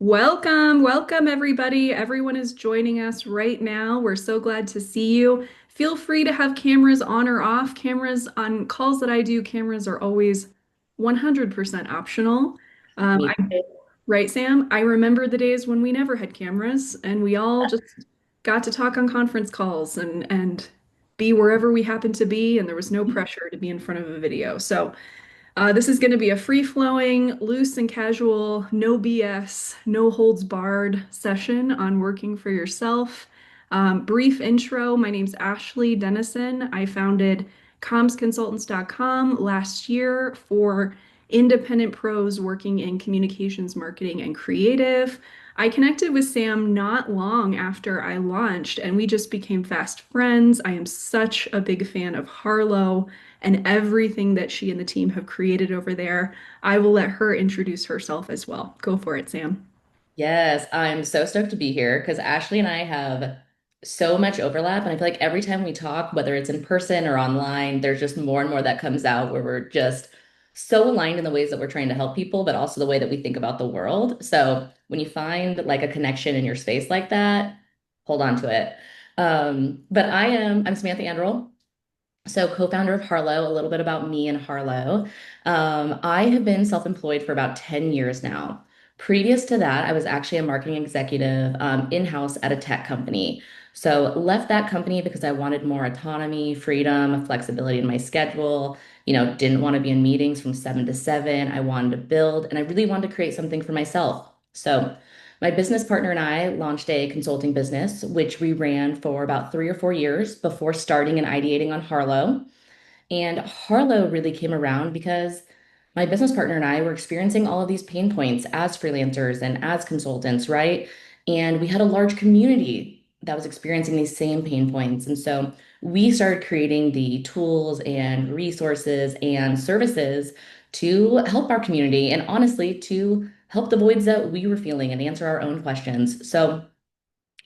Welcome, welcome everybody. Everyone is joining us right now. We're so glad to see you. Feel free to have cameras on or off. Cameras on calls that I do, cameras are always 100% optional. Me too. Right, Sam? I remember the days when we never had cameras and we all just got to talk on conference calls and be wherever we happened to be, and there was no pressure to be in front of a video. This is going to be a free-flowing, loose and casual, no BS, no holds barred session on working for yourself. Brief intro, my name's Ashley Dennison. I founded commsconsultants.com last year for independent pros working in communications, marketing, and creative. I connected with Sam not long after I launched, and we just became fast friends. I am such a big fan of Harlow and everything that she and the team have created over there. I will let her introduce herself as well. Go for it, Sam. Yes, I'm so stoked to be here because Ashley and I have so much overlap. And I feel like every time we talk, whether it's in person or online, there's just more and more that comes out where we're just so aligned in the ways that we're trying to help people, but also the way that we think about the world. So when you find like a connection in your space like that, hold on to it. But I'm Samantha Anderl. So, co-founder of Harlow, a little bit about me and Harlow. I have been self-employed for about 10 years now. Previous to that, I was actually a marketing executive in-house at a tech company. So, left that company because I wanted more autonomy, freedom, flexibility in my schedule. Didn't want to be in meetings from 7 to 7. I wanted to build and I really wanted to create something for myself. So, my business partner and I launched a consulting business, which we ran for about 3 or 4 years before starting and ideating on Harlow. And Harlow really came around because my business partner and I were experiencing all of these pain points as freelancers and as consultants, right? And we had a large community that was experiencing these same pain points. And so we started creating the tools and resources and services to help our community and honestly to help the voids that we were feeling and answer our own questions. So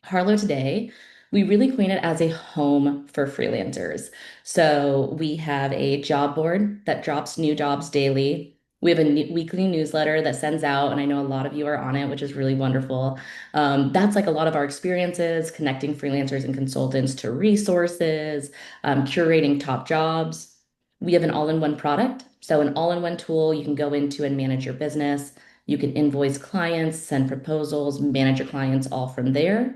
Harlow today, we really coin it as a home for freelancers. So we have a job board that drops new jobs daily. We have a weekly newsletter that sends out, and I know a lot of you are on it, which is really wonderful. That's like a lot of our experiences, connecting freelancers and consultants to resources, curating top jobs. We have an all-in-one product, so an all-in-one tool you can go into and manage your business. You can invoice clients, send proposals, manage your clients all from there.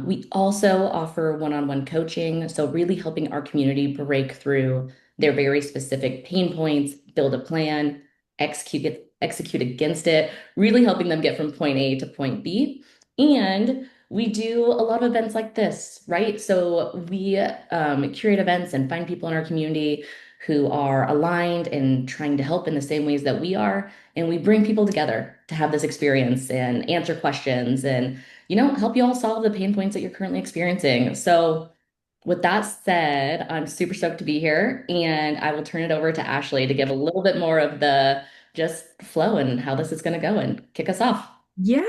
We also offer one-on-one coaching, so really helping our community break through their very specific pain points, build a plan, execute against it, really helping them get from point A to point B. And we do a lot of events like this, right? So we curate events and find people in our community who are aligned and trying to help in the same ways that we are. And we bring people together to have this experience and answer questions and help you all solve the pain points that you're currently experiencing. So, with that said, I'm super stoked to be here, and I will turn it over to Ashley to give a little bit more of the just flow and how this is going to go and kick us off. Yeah,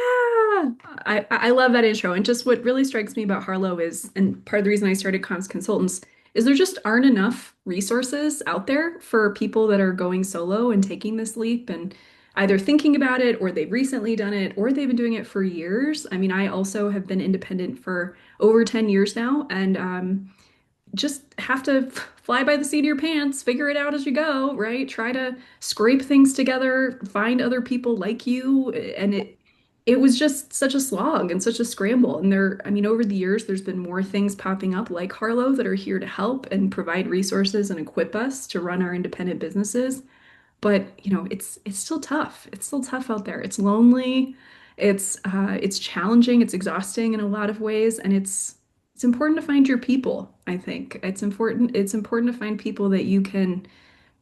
I love that intro. And just what really strikes me about Harlow is, and part of the reason I started Comms Consultants, is there just aren't enough resources out there for people that are going solo and taking this leap and either thinking about it or they've recently done it or they've been doing it for years. I mean, I also have been independent for over 10 years now, and just have to fly by the seat of your pants, figure it out as you go, right? Try to scrape things together, find other people like you, and it was just such a slog and such a scramble. And I mean, over the years, there's been more things popping up like Harlow that are here to help and provide resources and equip us to run our independent businesses. But, it's still tough. It's still tough out there. It's lonely. It's challenging. It's exhausting in a lot of ways, and it's important to find your people, I think. It's important to find people that you can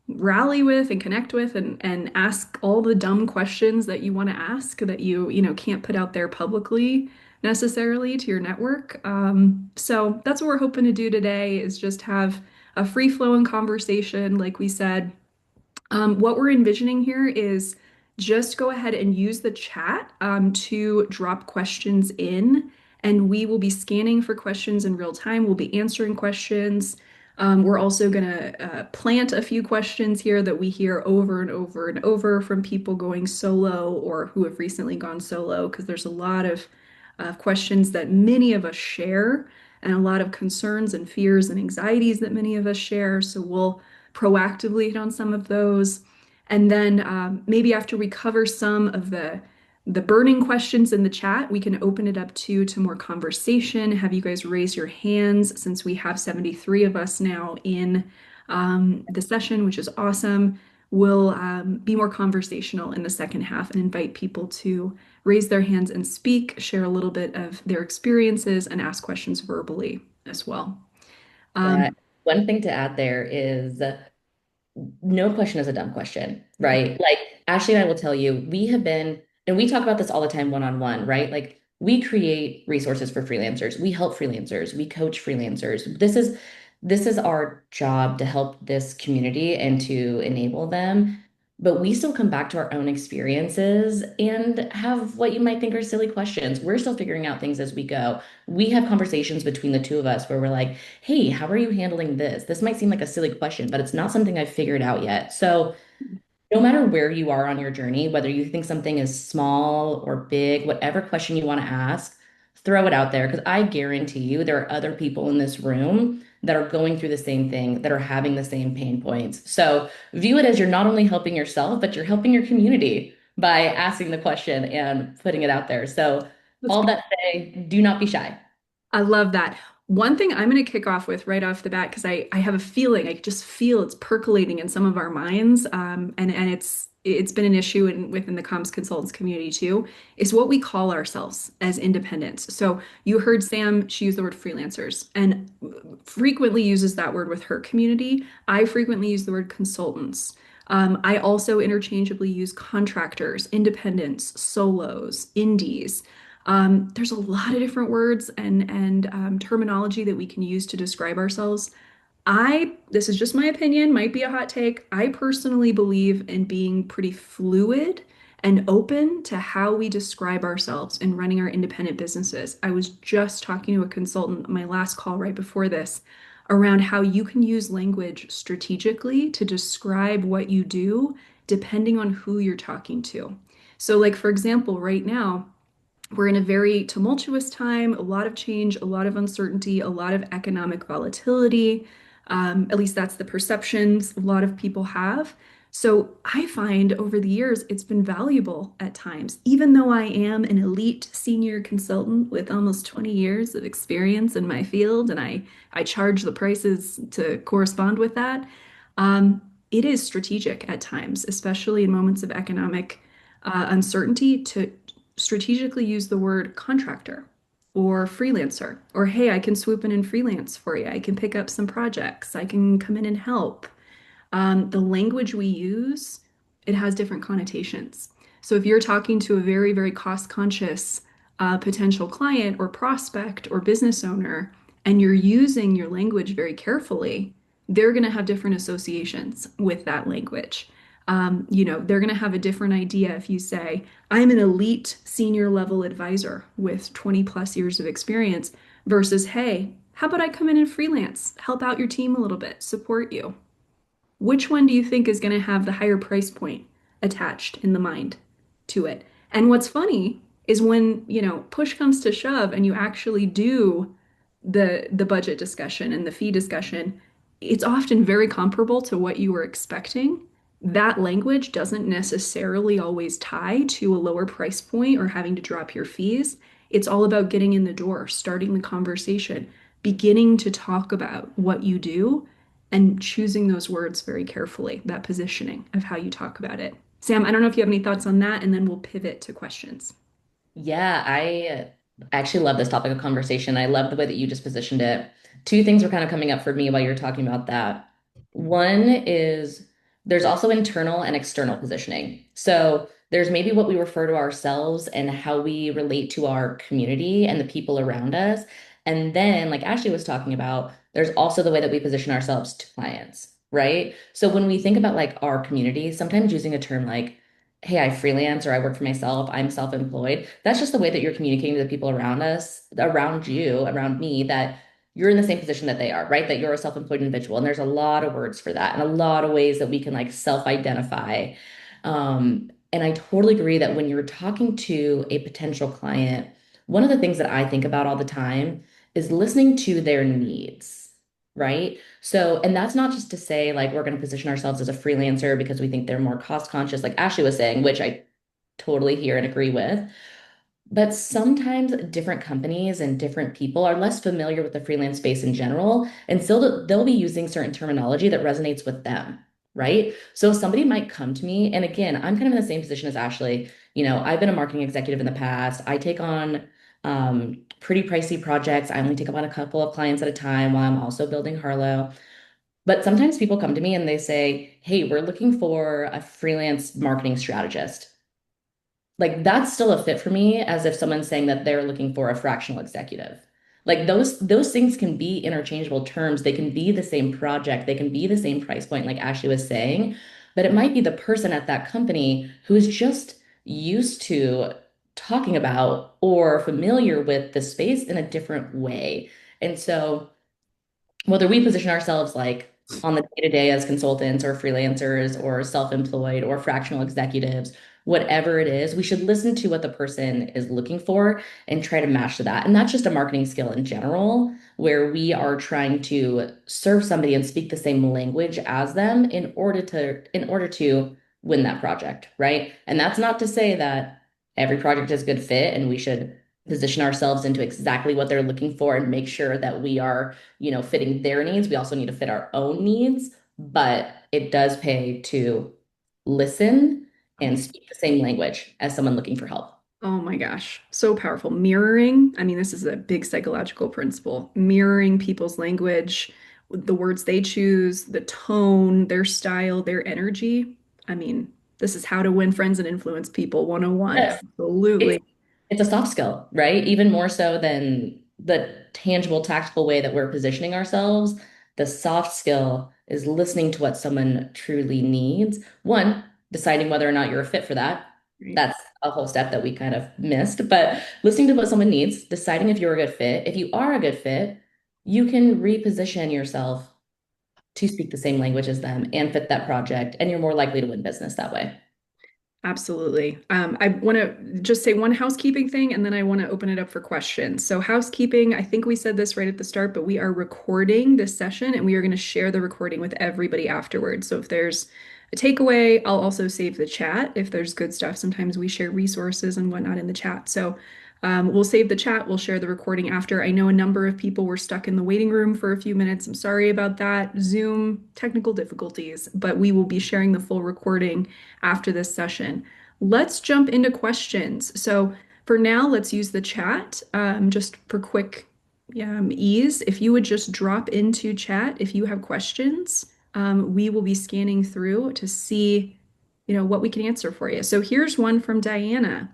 rally with and connect with and ask all the dumb questions that you want to ask that you can't put out there publicly necessarily to your network. So that's what we're hoping to do today is just have a free-flowing conversation, like we said. What we're envisioning here is just go ahead and use the chat to drop questions in, and we will be scanning for questions in real time. We'll be answering questions. We're also going to plant a few questions here that we hear over and over and over from people going solo or who have recently gone solo, because there's a lot of questions that many of us share and a lot of concerns and fears and anxieties that many of us share. So we'll proactively hit on some of those. And then maybe after we cover some of the burning questions in the chat, we can open it up to more conversation. Have you guys raise your hands since we have 73 of us now in the session, which is awesome. We'll be more conversational in the second half and invite people to raise their hands and speak, share a little bit of their experiences, and ask questions verbally as well. Yeah. Um, One thing to add there is no question is a dumb question, right? Like Ashley and I will tell you, we have been, and we talk about this all the time one-on-one, right? Like we create resources for freelancers. We help freelancers. We coach freelancers. This is our job to help this community and to enable them. But we still come back to our own experiences and have what you might think are silly questions. We're still figuring out things as we go. We have conversations between the two of us where we're like, hey, how are you handling this? This might seem like a silly question, but it's not something I've figured out yet. So, no matter where you are on your journey, whether you think something is small or big, whatever question you want to ask, throw it out there because I guarantee you there are other people in this room that are going through the same thing, that are having the same pain points. So, view it as you're not only helping yourself, but you're helping your community by asking the question and putting it out there. So, that's all that to say, do not be shy. I love that. One thing I'm going to kick off with right off the bat, because I have a feeling, I just feel it's percolating in some of our minds, and it's been an issue within the comms consultants community too, is what we call ourselves as independents. So you heard Sam, she used the word freelancers, and frequently uses that word with her community. I frequently use the word consultants. I also interchangeably use contractors, independents, solos, indies. There's a lot of different words and terminology that we can use to describe ourselves. This is just my opinion, might be a hot take. I personally believe in being pretty fluid and open to how we describe ourselves in running our independent businesses. I was just talking to a consultant on my last call right before this around how you can use language strategically to describe what you do depending on who you're talking to. So, like, for example, right now, we're in a very tumultuous time, a lot of change, a lot of uncertainty, a lot of economic volatility. At least that's the perceptions a lot of people have. So I find over the years it's been valuable at times, even though I am an elite senior consultant with almost 20 years of experience in my field, and I charge the prices to correspond with that. It is strategic at times, especially in moments of economic uncertainty, to strategically use the word contractor or freelancer, or hey, I can swoop in and freelance for you. I can pick up some projects. I can come in and help. The language we use, it has different connotations. So if you're talking to a very, very cost conscious potential client or prospect or business owner, and you're using your language very carefully, they're going to have different associations with that language. They're going to have a different idea if you say, I'm an elite senior level advisor with 20 plus years of experience versus, hey, how about I come in and freelance, help out your team a little bit, support you? Which one do you think is going to have the higher price point attached in the mind to it? And what's funny is when, push comes to shove and you actually do the budget discussion and the fee discussion, it's often very comparable to what you were expecting. That language doesn't necessarily always tie to a lower price point or having to drop your fees. It's all about getting in the door, starting the conversation, beginning to talk about what you do and choosing those words very carefully, that positioning of how you talk about it. Sam, I don't know if you have any thoughts on that, and then we'll pivot to questions. Yeah, I actually love this topic of conversation. I love the way that you just positioned it. Two things were kind of coming up for me while you're talking about that. One is there's also internal and external positioning. So there's maybe what we refer to ourselves and how we relate to our community and the people around us. And then, like Ashley was talking about, there's also the way that we position ourselves to clients, right? So when we think about like our community, sometimes using a term like hey, I freelance or I work for myself, I'm self-employed. That's just the way that you're communicating to the people around us, around you, around me, that you're in the same position that they are, right? That you're a self-employed individual. And there's a lot of words for that and a lot of ways that we can like self-identify. And I totally agree that when you're talking to a potential client, one of the things that I think about all the time is listening to their needs, right? So, and that's not just to say like we're going to position ourselves as a freelancer because we think they're more cost conscious, like Ashley was saying, which I totally hear and agree with. But sometimes different companies and different people are less familiar with the freelance space in general, and so they'll be using certain terminology that resonates with them, right? So somebody might come to me, and again, I'm kind of in the same position as Ashley. I've been a marketing executive in the past. I take on pretty pricey projects. I only take on a couple of clients at a time while I'm also building Harlow. But sometimes people come to me and they say, "Hey, we're looking for a freelance marketing strategist." Like that's still a fit for me as if someone's saying that they're looking for a fractional executive. Like those things can be interchangeable terms. They can be the same project, they can be the same price point, like Ashley was saying, but it might be the person at that company who's just used to talking about or familiar with the space in a different way. And so whether we position ourselves like on the day-to-day as consultants or freelancers or self-employed or fractional executives, whatever it is, we should listen to what the person is looking for and try to match to that. And that's just a marketing skill in general, where we are trying to serve somebody and speak the same language as them in order to win that project, right? And that's not to say that every project is a good fit and we should position ourselves into exactly what they're looking for and make sure that we are fitting their needs. We also need to fit our own needs, but it does pay to listen and speak the same language as someone looking for help. Oh my gosh, so powerful. Mirroring, I mean, this is a big psychological principle. Mirroring people's language, the words they choose, the tone, their style, their energy. I mean, this is how to win friends and influence people 101. Yes. It's Absolutely. it's a soft skill, right? Even more so than the tangible, tactical way that we're positioning ourselves. The soft skill is listening to what someone truly needs. One, deciding whether or not you're a fit for that. Right. That's a whole step that we kind of missed. But listening to what someone needs, deciding if you're a good fit. If you are a good fit, you can reposition yourself to speak the same language as them and fit that project, and you're more likely to win business that way. Absolutely. I want to just say one housekeeping thing and then I want to open it up for questions. So, housekeeping, I think we said this right at the start, but we are recording this session and we are going to share the recording with everybody afterwards. So, if there's a takeaway, I'll also save the chat if there's good stuff. Sometimes we share resources and whatnot in the chat. So, we'll save the chat, we'll share the recording after. I know a number of people were stuck in the waiting room for a few minutes. I'm sorry about that. Zoom technical difficulties, but we will be sharing the full recording after this session. Let's jump into questions. So for now, let's use the chat just for quick ease. If you would just drop into chat if you have questions, we will be scanning through to see, what we can answer for you. So here's one from Diana.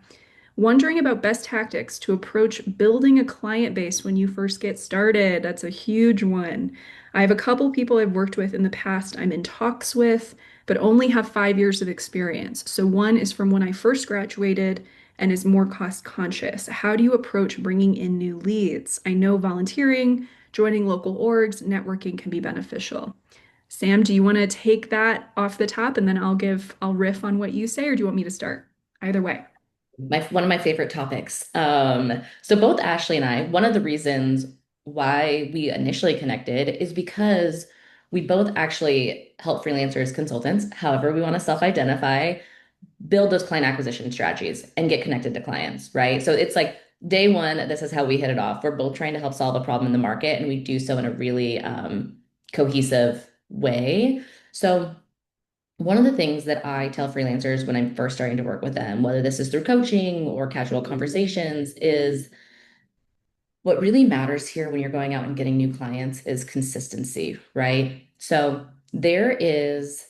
Wondering about best tactics to approach building a client base when you first get started. That's a huge one. I have a couple people I've worked with in the past I'm in talks with, but only have 5 years of experience. So one is from when I first graduated and is more cost conscious. How do you approach bringing in new leads? I know volunteering, joining local orgs, networking can be beneficial. Sam, do you want to take that off the top and then I'll riff on what you say, or do you want me to start? Either way. One of my favorite topics. So both Ashley and I, one of the reasons why we initially connected is because we both actually help freelancers, consultants, however we want to self-identify, build those client acquisition strategies and get connected to clients, right? So it's like day one, this is how we hit it off. We're both trying to help solve a problem in the market, and we do so in a really cohesive way. So one of the things that I tell freelancers when I'm first starting to work with them, whether this is through coaching or casual conversations, is what really matters here when you're going out and getting new clients is consistency, right? So there is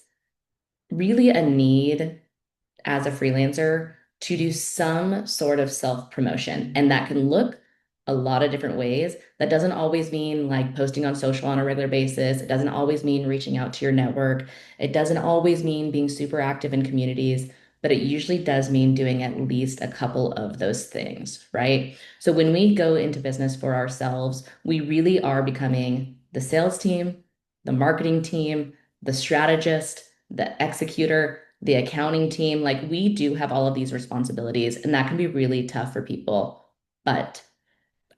really a need as a freelancer to do some sort of self promotion. And that can look a lot of different ways. That doesn't always mean like posting on social on a regular basis. It doesn't always mean reaching out to your network. It doesn't always mean being super active in communities. but it usually does mean doing at least a couple of those things, right? So when we go into business for ourselves, we really are becoming the sales team, the marketing team, the strategist, the executor, the accounting team. Like we do have all of these responsibilities, and that can be really tough for people. But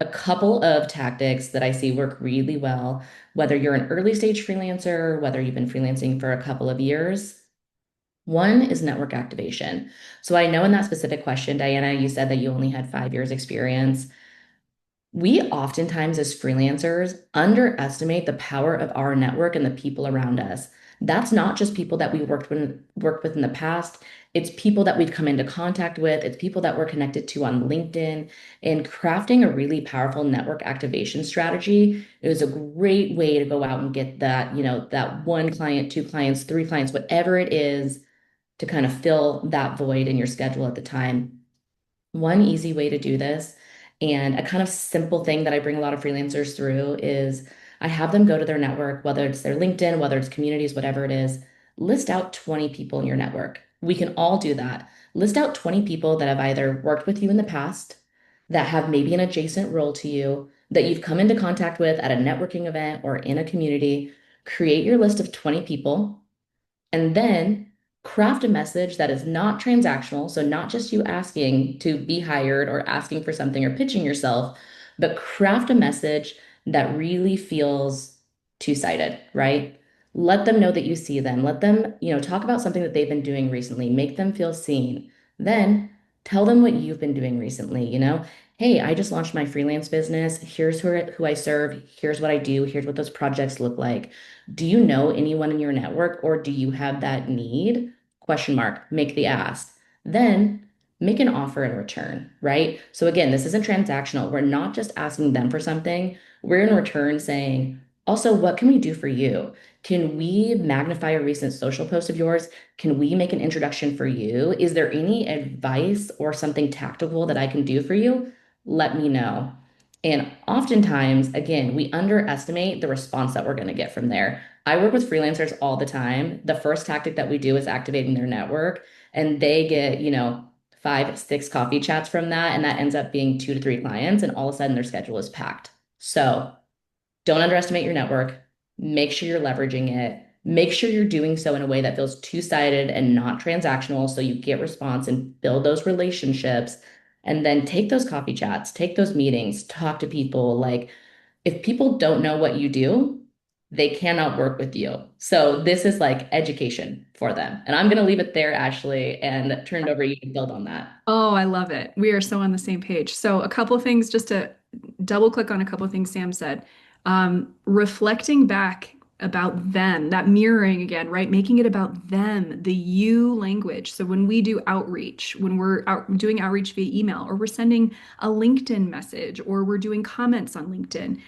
a couple of tactics that I see work really well, whether you're an early stage freelancer, whether you've been freelancing for a couple of years. One is network activation. So I know in that specific question, Diana, you said that you only had 5 years experience. We oftentimes, as freelancers, underestimate the power of our network and the people around us. That's not just people that we worked with in the past. It's people that we've come into contact with. It's people that we're connected to on LinkedIn. And crafting a really powerful network activation strategy is a great way to go out and get that, that one client, two clients, three clients, whatever it is, to kind of fill that void in your schedule at the time. One easy way to do this, and a kind of simple thing that I bring a lot of freelancers through, is I have them go to their network, whether it's their LinkedIn, whether it's communities, whatever it is, list out 20 people in your network. We can all do that. List out 20 people that have either worked with you in the past, that have maybe an adjacent role to you, that you've come into contact with at a networking event or in a community. Create your list of 20 people and then craft a message that is not transactional. So, not just you asking to be hired or asking for something or pitching yourself, but craft a message that really feels two-sided, right? Let them know that you see them. Let them, talk about something that they've been doing recently. Make them feel seen. Then tell them what you've been doing recently, Hey, I just launched my freelance business. Here's who I serve. Here's what I do. Here's what those projects look like. Do you know anyone in your network, or do you have that need? Question mark. Make the ask. Then make an offer in return, right? So again, this isn't transactional. We're not just asking them for something. We're in return saying, also, what can we do for you? Can we magnify a recent social post of yours? Can we make an introduction for you? Is there any advice or something tactical that I can do for you? Let me know. And oftentimes, again, we underestimate the response that we're going to get from there. I work with freelancers all the time. The first tactic that we do is activating their network, and they get, 5, 6 coffee chats from that. And that ends up being 2 to 3 clients. And all of a sudden, their schedule is packed. So don't underestimate your network. Make sure you're leveraging it. Make sure you're doing so in a way that feels two-sided and not transactional so you get response and build those relationships. And then take those coffee chats, take those meetings, talk to people. Like, if people don't know what you do, they cannot work with you. So this is like education for them. And I'm going to leave it there, Ashley, and turn it over to you to build on that. Oh, I love it. We are so on the same page. So, a couple of things just to double click on a couple of things Sam said. Reflecting back about them, that mirroring again, right? Making it about them, the you language. So, when we do outreach, when we're doing outreach via email, or we're sending a LinkedIn message, or we're doing comments on LinkedIn,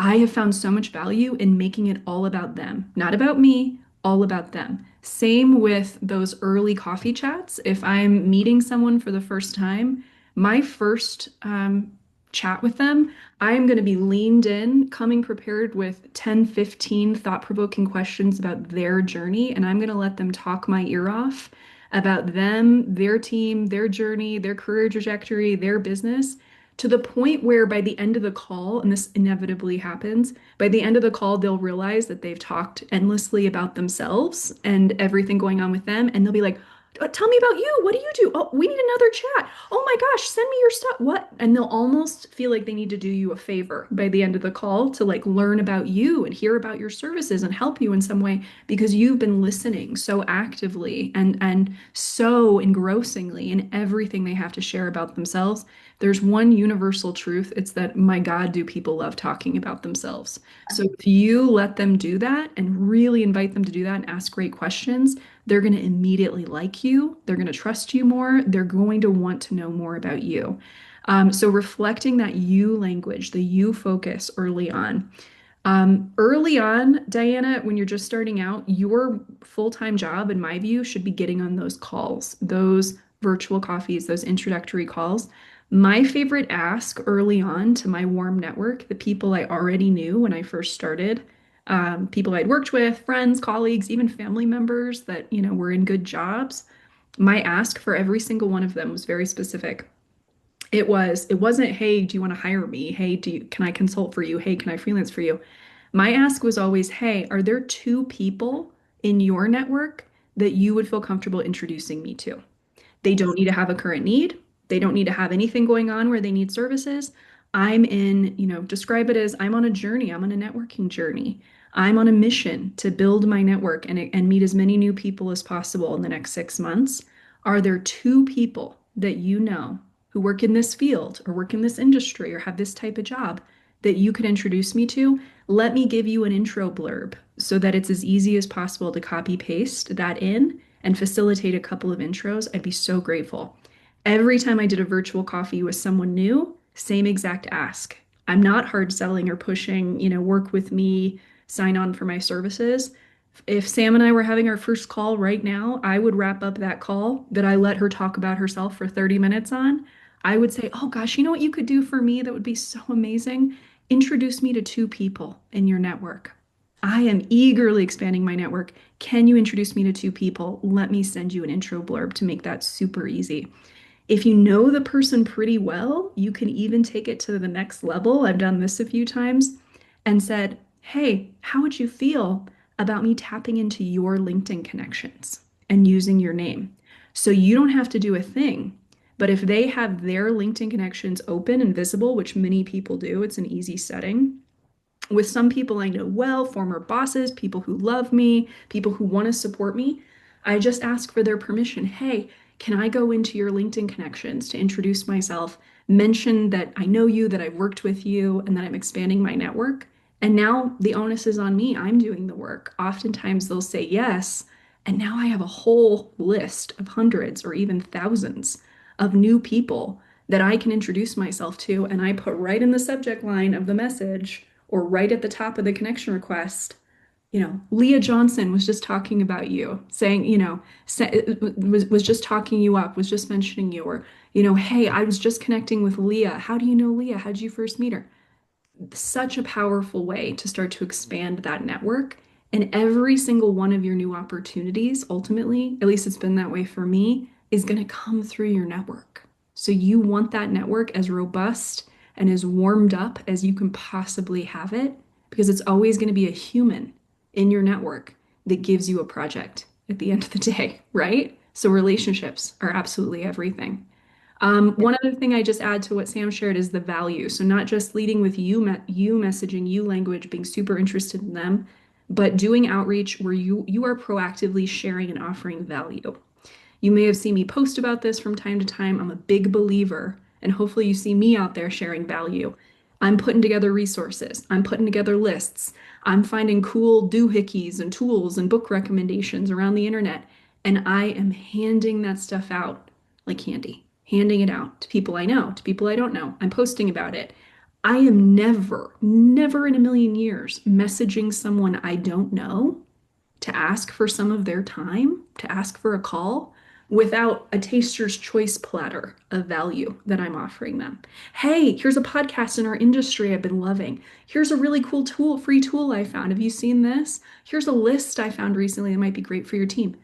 I have found so much value in making it all about them, not about me, all about them. Same with those early coffee chats. If I'm meeting someone for the first time, my first chat with them, I'm going to be leaned in, coming prepared with 10, 15 thought-provoking questions about their journey, and I'm going to let them talk my ear off about them, their team, their journey, their career trajectory, their business, to the point where by the end of the call, and this inevitably happens, by the end of the call, they'll realize that they've talked endlessly about themselves and everything going on with them. And they'll be like, tell me about you. What do you do? Oh, we need another chat. Oh my gosh, send me your stuff. What? And they'll almost feel like they need to do you a favor by the end of the call to like learn about you and hear about your services and help you in some way because you've been listening so actively and so engrossingly in everything they have to share about themselves. There's one universal truth. It's that, my God, do people love talking about themselves. So if you let them do that and really invite them to do that and ask great questions, they're going to immediately like you. They're going to trust you more. They're going to want to know more about you. So reflecting that you language, the you focus early on. Early on, Diana, when you're just starting out, your full-time job, in my view, should be getting on those calls, those virtual coffees, those introductory calls. My favorite ask early on to my warm network, the people I already knew when I first started, people I'd worked with, friends, colleagues, even family members that, were in good jobs. My ask for every single one of them was very specific. It wasn't, hey, do you want to hire me? Hey, can I consult for you? Hey, can I freelance for you? My ask was always, hey, are there two people in your network that you would feel comfortable introducing me to? They don't need to have a current need. They don't need to have anything going on where they need services. I'm in, describe it as I'm on a journey. I'm on a networking journey. I'm on a mission to build my network and meet as many new people as possible in the next 6 months. Are there two people that you know who work in this field or work in this industry or have this type of job that you could introduce me to? Let me give you an intro blurb so that it's as easy as possible to copy paste that in and facilitate a couple of intros. I'd be so grateful. Every time I did a virtual coffee with someone new, same exact ask. I'm not hard selling or pushing, work with me, sign on for my services. If Sam and I were having our first call right now, I would wrap up that call that I let her talk about herself for 30 minutes on. I would say, oh gosh, you know what you could do for me that would be so amazing? Introduce me to two people in your network. I am eagerly expanding my network. Can you introduce me to two people? Let me send you an intro blurb to make that super easy. If you know the person pretty well, you can even take it to the next level. I've done this a few times and said, hey, how would you feel about me tapping into your LinkedIn connections and using your name? So you don't have to do a thing. But if they have their LinkedIn connections open and visible, which many people do, it's an easy setting with some people I know well, former bosses, people who love me, people who want to support me, I just ask for their permission. Hey, can I go into your LinkedIn connections to introduce myself, mention that I know you, that I've worked with you, and that I'm expanding my network? And now the onus is on me. I'm doing the work. Oftentimes they'll say yes. And now I have a whole list of hundreds or even thousands of new people that I can introduce myself to. And I put right in the subject line of the message or right at the top of the connection request, Leah Johnson was just talking about you, saying, was just talking you up, was just mentioning you, or, hey, I was just connecting with Leah. How do you know Leah? How did you first meet her? Such a powerful way to start to expand that network. And every single one of your new opportunities, ultimately, at least it's been that way for me, is going to come through your network. So you want that network as robust and as warmed up as you can possibly have it, because it's always going to be a human in your network that gives you a project at the end of the day, right? So relationships are absolutely everything. One other thing I just add to what Sam shared is the value. So not just leading with you messaging, you language, being super interested in them, but doing outreach where you are proactively sharing and offering value. You may have seen me post about this from time to time. I'm a big believer, and hopefully you see me out there sharing value. I'm putting together resources. I'm putting together lists. I'm finding cool doohickeys and tools and book recommendations around the internet, and I am handing that stuff out like candy, handing it out to people I know, to people I don't know. I'm posting about it. I am never, never in a million years messaging someone I don't know to ask for some of their time, to ask for a call without a taster's choice platter of value that I'm offering them. Hey, here's a podcast in our industry I've been loving. Here's a really cool tool, free tool I found. Have you seen this? Here's a list I found recently that might be great for your team.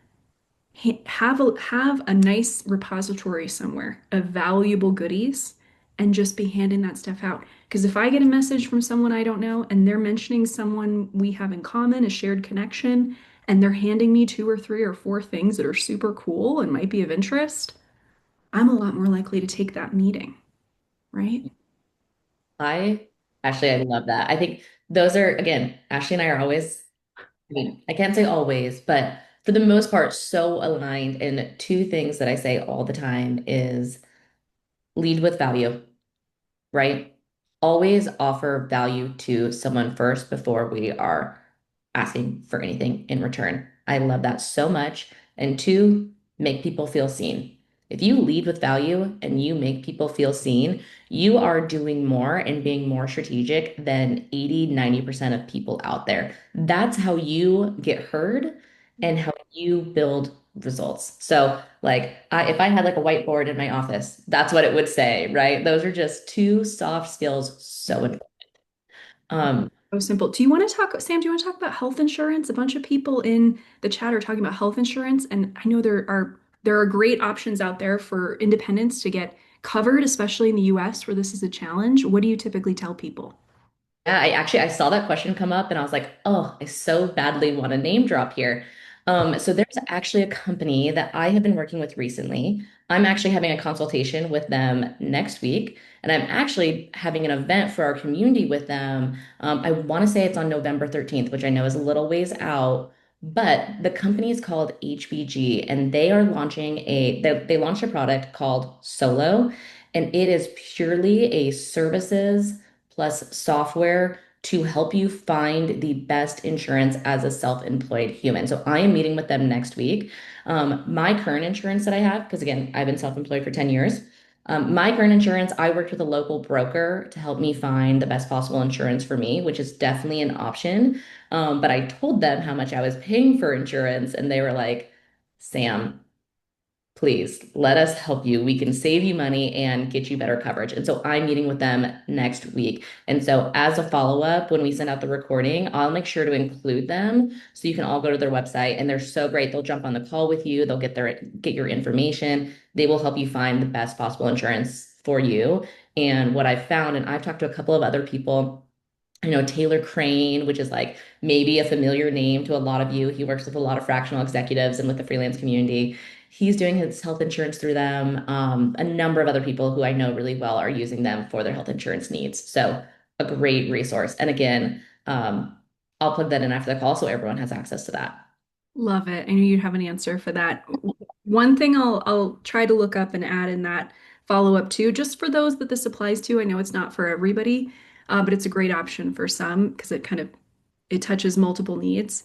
Have a nice repository somewhere of valuable goodies and just be handing that stuff out. Because if I get a message from someone I don't know and they're mentioning someone we have in common, a shared connection, and they're handing me two or three or four things that are super cool and might be of interest, I'm a lot more likely to take that meeting, right? I Actually, I love that. I think those are, again, Ashley and I are always, I mean, I can't say always, but for the most part, so aligned. And two things that I say all the time is lead with value, right? Always offer value to someone first before we are asking for anything in return. I love that so much. And two, make people feel seen. If you lead with value and you make people feel seen, you are doing more and being more strategic than 80, 90% of people out there. That's how you get heard and how you build results. So, like, if I had like a whiteboard in my office, that's what it would say, right? Those are just two soft skills. So important. Um, So simple. Do you want to talk, Sam, do you want to talk about health insurance? A bunch of people in the chat are talking about health insurance, and I know there are There are great options out there for independents to get covered, especially in the US where this is a challenge. What do you typically tell people? Yeah, I saw that question come up and I was like, oh, I so badly want to name drop here. So there's actually a company that I have been working with recently. I'm actually having a consultation with them next week, and I'm actually having an event for our community with them. I want to say it's on November 13th, which I know is a little ways out, but the company is called HBG, and they are launching they launched a product called Solo, and it is purely a services plus software to help you find the best insurance as a self-employed human. So I am meeting with them next week. My current insurance that I have, because again, I've been self-employed for 10 years. My current insurance, I worked with a local broker to help me find the best possible insurance for me, which is definitely an option. But I told them how much I was paying for insurance, and they were like, Sam, please let us help you. We can save you money and get you better coverage. And so I'm meeting with them next week. And so as a follow-up, when we send out the recording, I'll make sure to include them so you can all go to their website. And they're so great. They'll jump on the call with you. They'll get your information. They will help you find the best possible insurance for you. And what I've found, and I've talked to a couple of other people, Taylor Crane, which is like maybe a familiar name to a lot of you. He works with a lot of fractional executives and with the freelance community. He's doing his health insurance through them. A number of other people who I know really well are using them for their health insurance needs. So a great resource. And again, I'll plug that in after the call so everyone has access to that. Love it. I knew you'd have an answer for that. One thing I'll try to look up and add in that follow-up too, just for those that this applies to. I know it's not for everybody, but it's a great option for some because it touches multiple needs.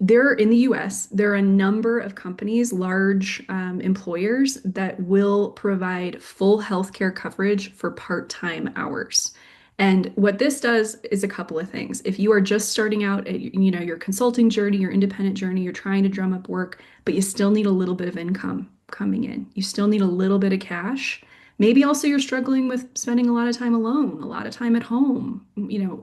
There in the US, there are a number of companies, large employers that will provide full healthcare coverage for part-time hours. And what this does is a couple of things. If you are just starting out at, your consulting journey, your independent journey, you're trying to drum up work, but you still need a little bit of income coming in. You still need a little bit of cash. Maybe also you're struggling with spending a lot of time alone, a lot of time at home.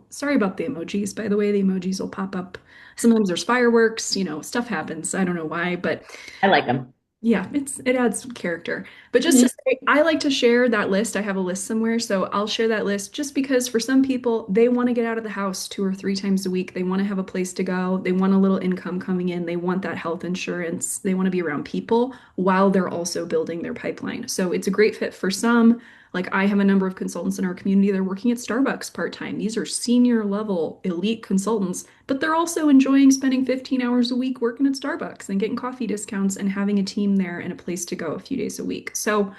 Sorry about the emojis. By the way, the emojis will pop up. Sometimes there's fireworks, stuff happens. I don't know why, but I like them. yeah, it adds character. But just to Mhm. say, I like to share that list. I have a list somewhere, so I'll share that list just because for some people, they want to get out of the house 2 or 3 times a week. They want to have a place to go. They want a little income coming in. They want that health insurance. They want to be around people while they're also building their pipeline. So it's a great fit for some. Like I have a number of consultants in our community. They're working at Starbucks part-time. These are senior level elite consultants, but they're also enjoying spending 15 hours a week working at Starbucks and getting coffee discounts and having a team there and a place to go a few days a week. So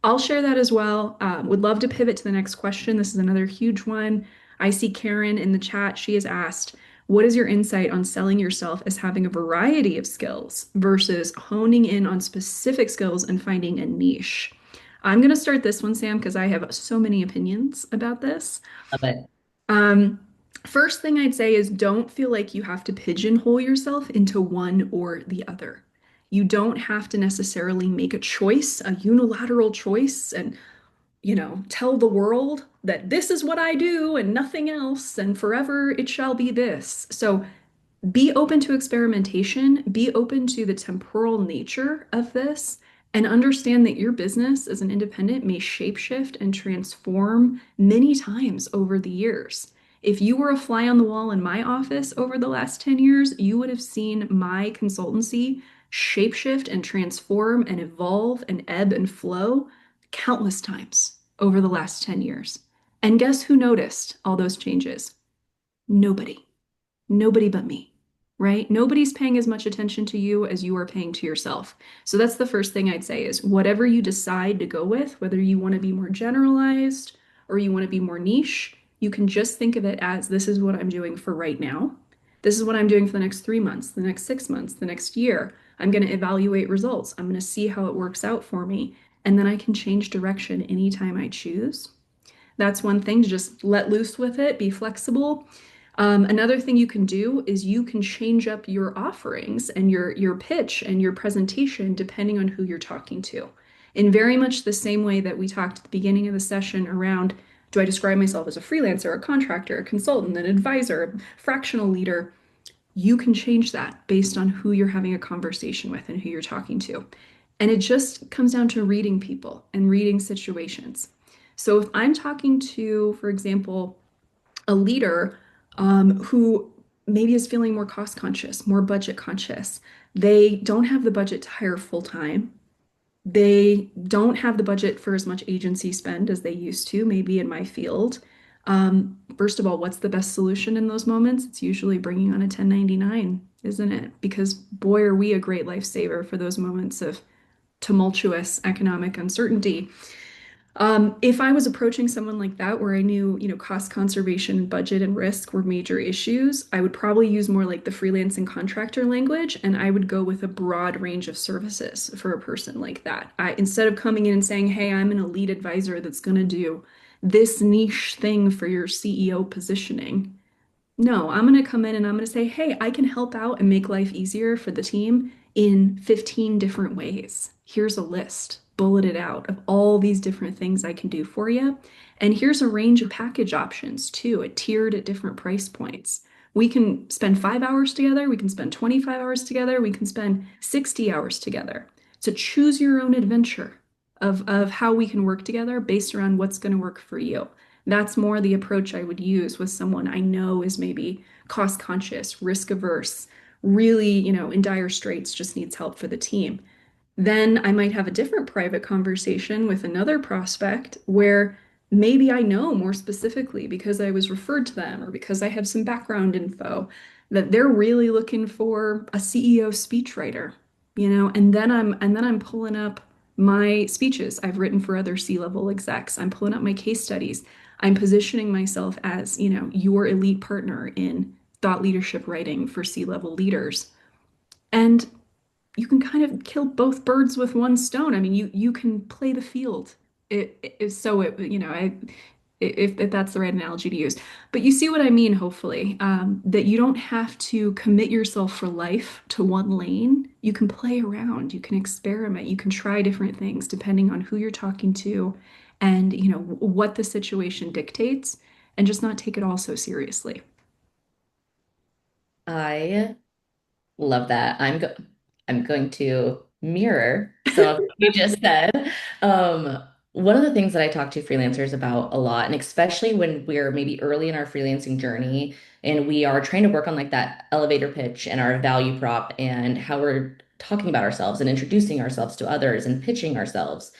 I'll share that as well. Would love to pivot to the next question. This is another huge one. I see Karen in the chat. She has asked, what is your insight on selling yourself as having a variety of skills versus honing in on specific skills and finding a niche? I'm going to start this one, Sam, because I have so many opinions about this. Love it. Um, First thing I'd say is don't feel like you have to pigeonhole yourself into one or the other. You don't have to necessarily make a choice, a unilateral choice, and tell the world that this is what I do and nothing else, and forever it shall be this. So be open to experimentation, be open to the temporal nature of this, and understand that your business as an independent may shapeshift and transform many times over the years. If you were a fly on the wall in my office over the last 10 years, you would have seen my consultancy shapeshift and transform and evolve and ebb and flow countless times over the last 10 years. And guess who noticed all those changes? Nobody. Nobody but me, right? Nobody's paying as much attention to you as you are paying to yourself. So that's the first thing I'd say is whatever you decide to go with, whether you want to be more generalized or you want to be more niche, you can just think of it as this is what I'm doing for right now. This is what I'm doing for the next 3 months, the next 6 months, the next year. I'm going to evaluate results. I'm going to see how it works out for me. And then I can change direction anytime I choose. That's one thing to just let loose with it, be flexible. Another thing you can do is you can change up your offerings and your pitch and your presentation depending on who you're talking to. In very much the same way that we talked at the beginning of the session around, do I describe myself as a freelancer, a contractor, a consultant, an advisor, a fractional leader? You can change that based on who you're having a conversation with and who you're talking to. And it just comes down to reading people and reading situations. So if I'm talking to, for example, a leader who maybe is feeling more cost conscious, more budget conscious, they don't have the budget to hire full time. They don't have the budget for as much agency spend as they used to, maybe in my field. First of all, what's the best solution in those moments? It's usually bringing on a 1099, isn't it? Because boy, are we a great lifesaver for those moments of tumultuous economic uncertainty. If I was approaching someone like that, where I knew, cost conservation, budget, and risk were major issues, I would probably use more like the freelance and contractor language, and I would go with a broad range of services for a person like that. Instead of coming in and saying, "Hey, I'm an elite advisor that's going to do this niche thing for your CEO positioning," no, I'm going to come in and I'm going to say, hey, I can help out and make life easier for the team in 15 different ways. Here's a list, bulleted out of all these different things I can do for you. And here's a range of package options too, tiered at different price points. We can spend 5 hours together, we can spend 25 hours together, we can spend 60 hours together. So choose your own adventure of how we can work together based around what's going to work for you. That's more the approach I would use with someone I know is maybe cost conscious, risk averse, really, in dire straits, just needs help for the team. Then I might have a different private conversation with another prospect where maybe I know more specifically because I was referred to them or because I have some background info that they're really looking for a CEO speechwriter, and then I'm pulling up my speeches I've written for other C-level execs. I'm pulling up my case studies. I'm positioning myself as, your elite partner in thought leadership writing for C-level leaders. And you can kind of kill both birds with one stone. I mean, you can play the field. If that's the right analogy to use. But you see what I mean, hopefully, that you don't have to commit yourself for life to one lane. You can play around, you can experiment, you can try different things depending on who you're talking to and, what the situation dictates, and just not take it all so seriously. I love that. I'm going to mirror some of what you just said. One of the things that I talk to freelancers about a lot, and especially when we're maybe early in our freelancing journey and we are trying to work on like that elevator pitch and our value prop and how we're talking about ourselves and introducing ourselves to others and pitching ourselves.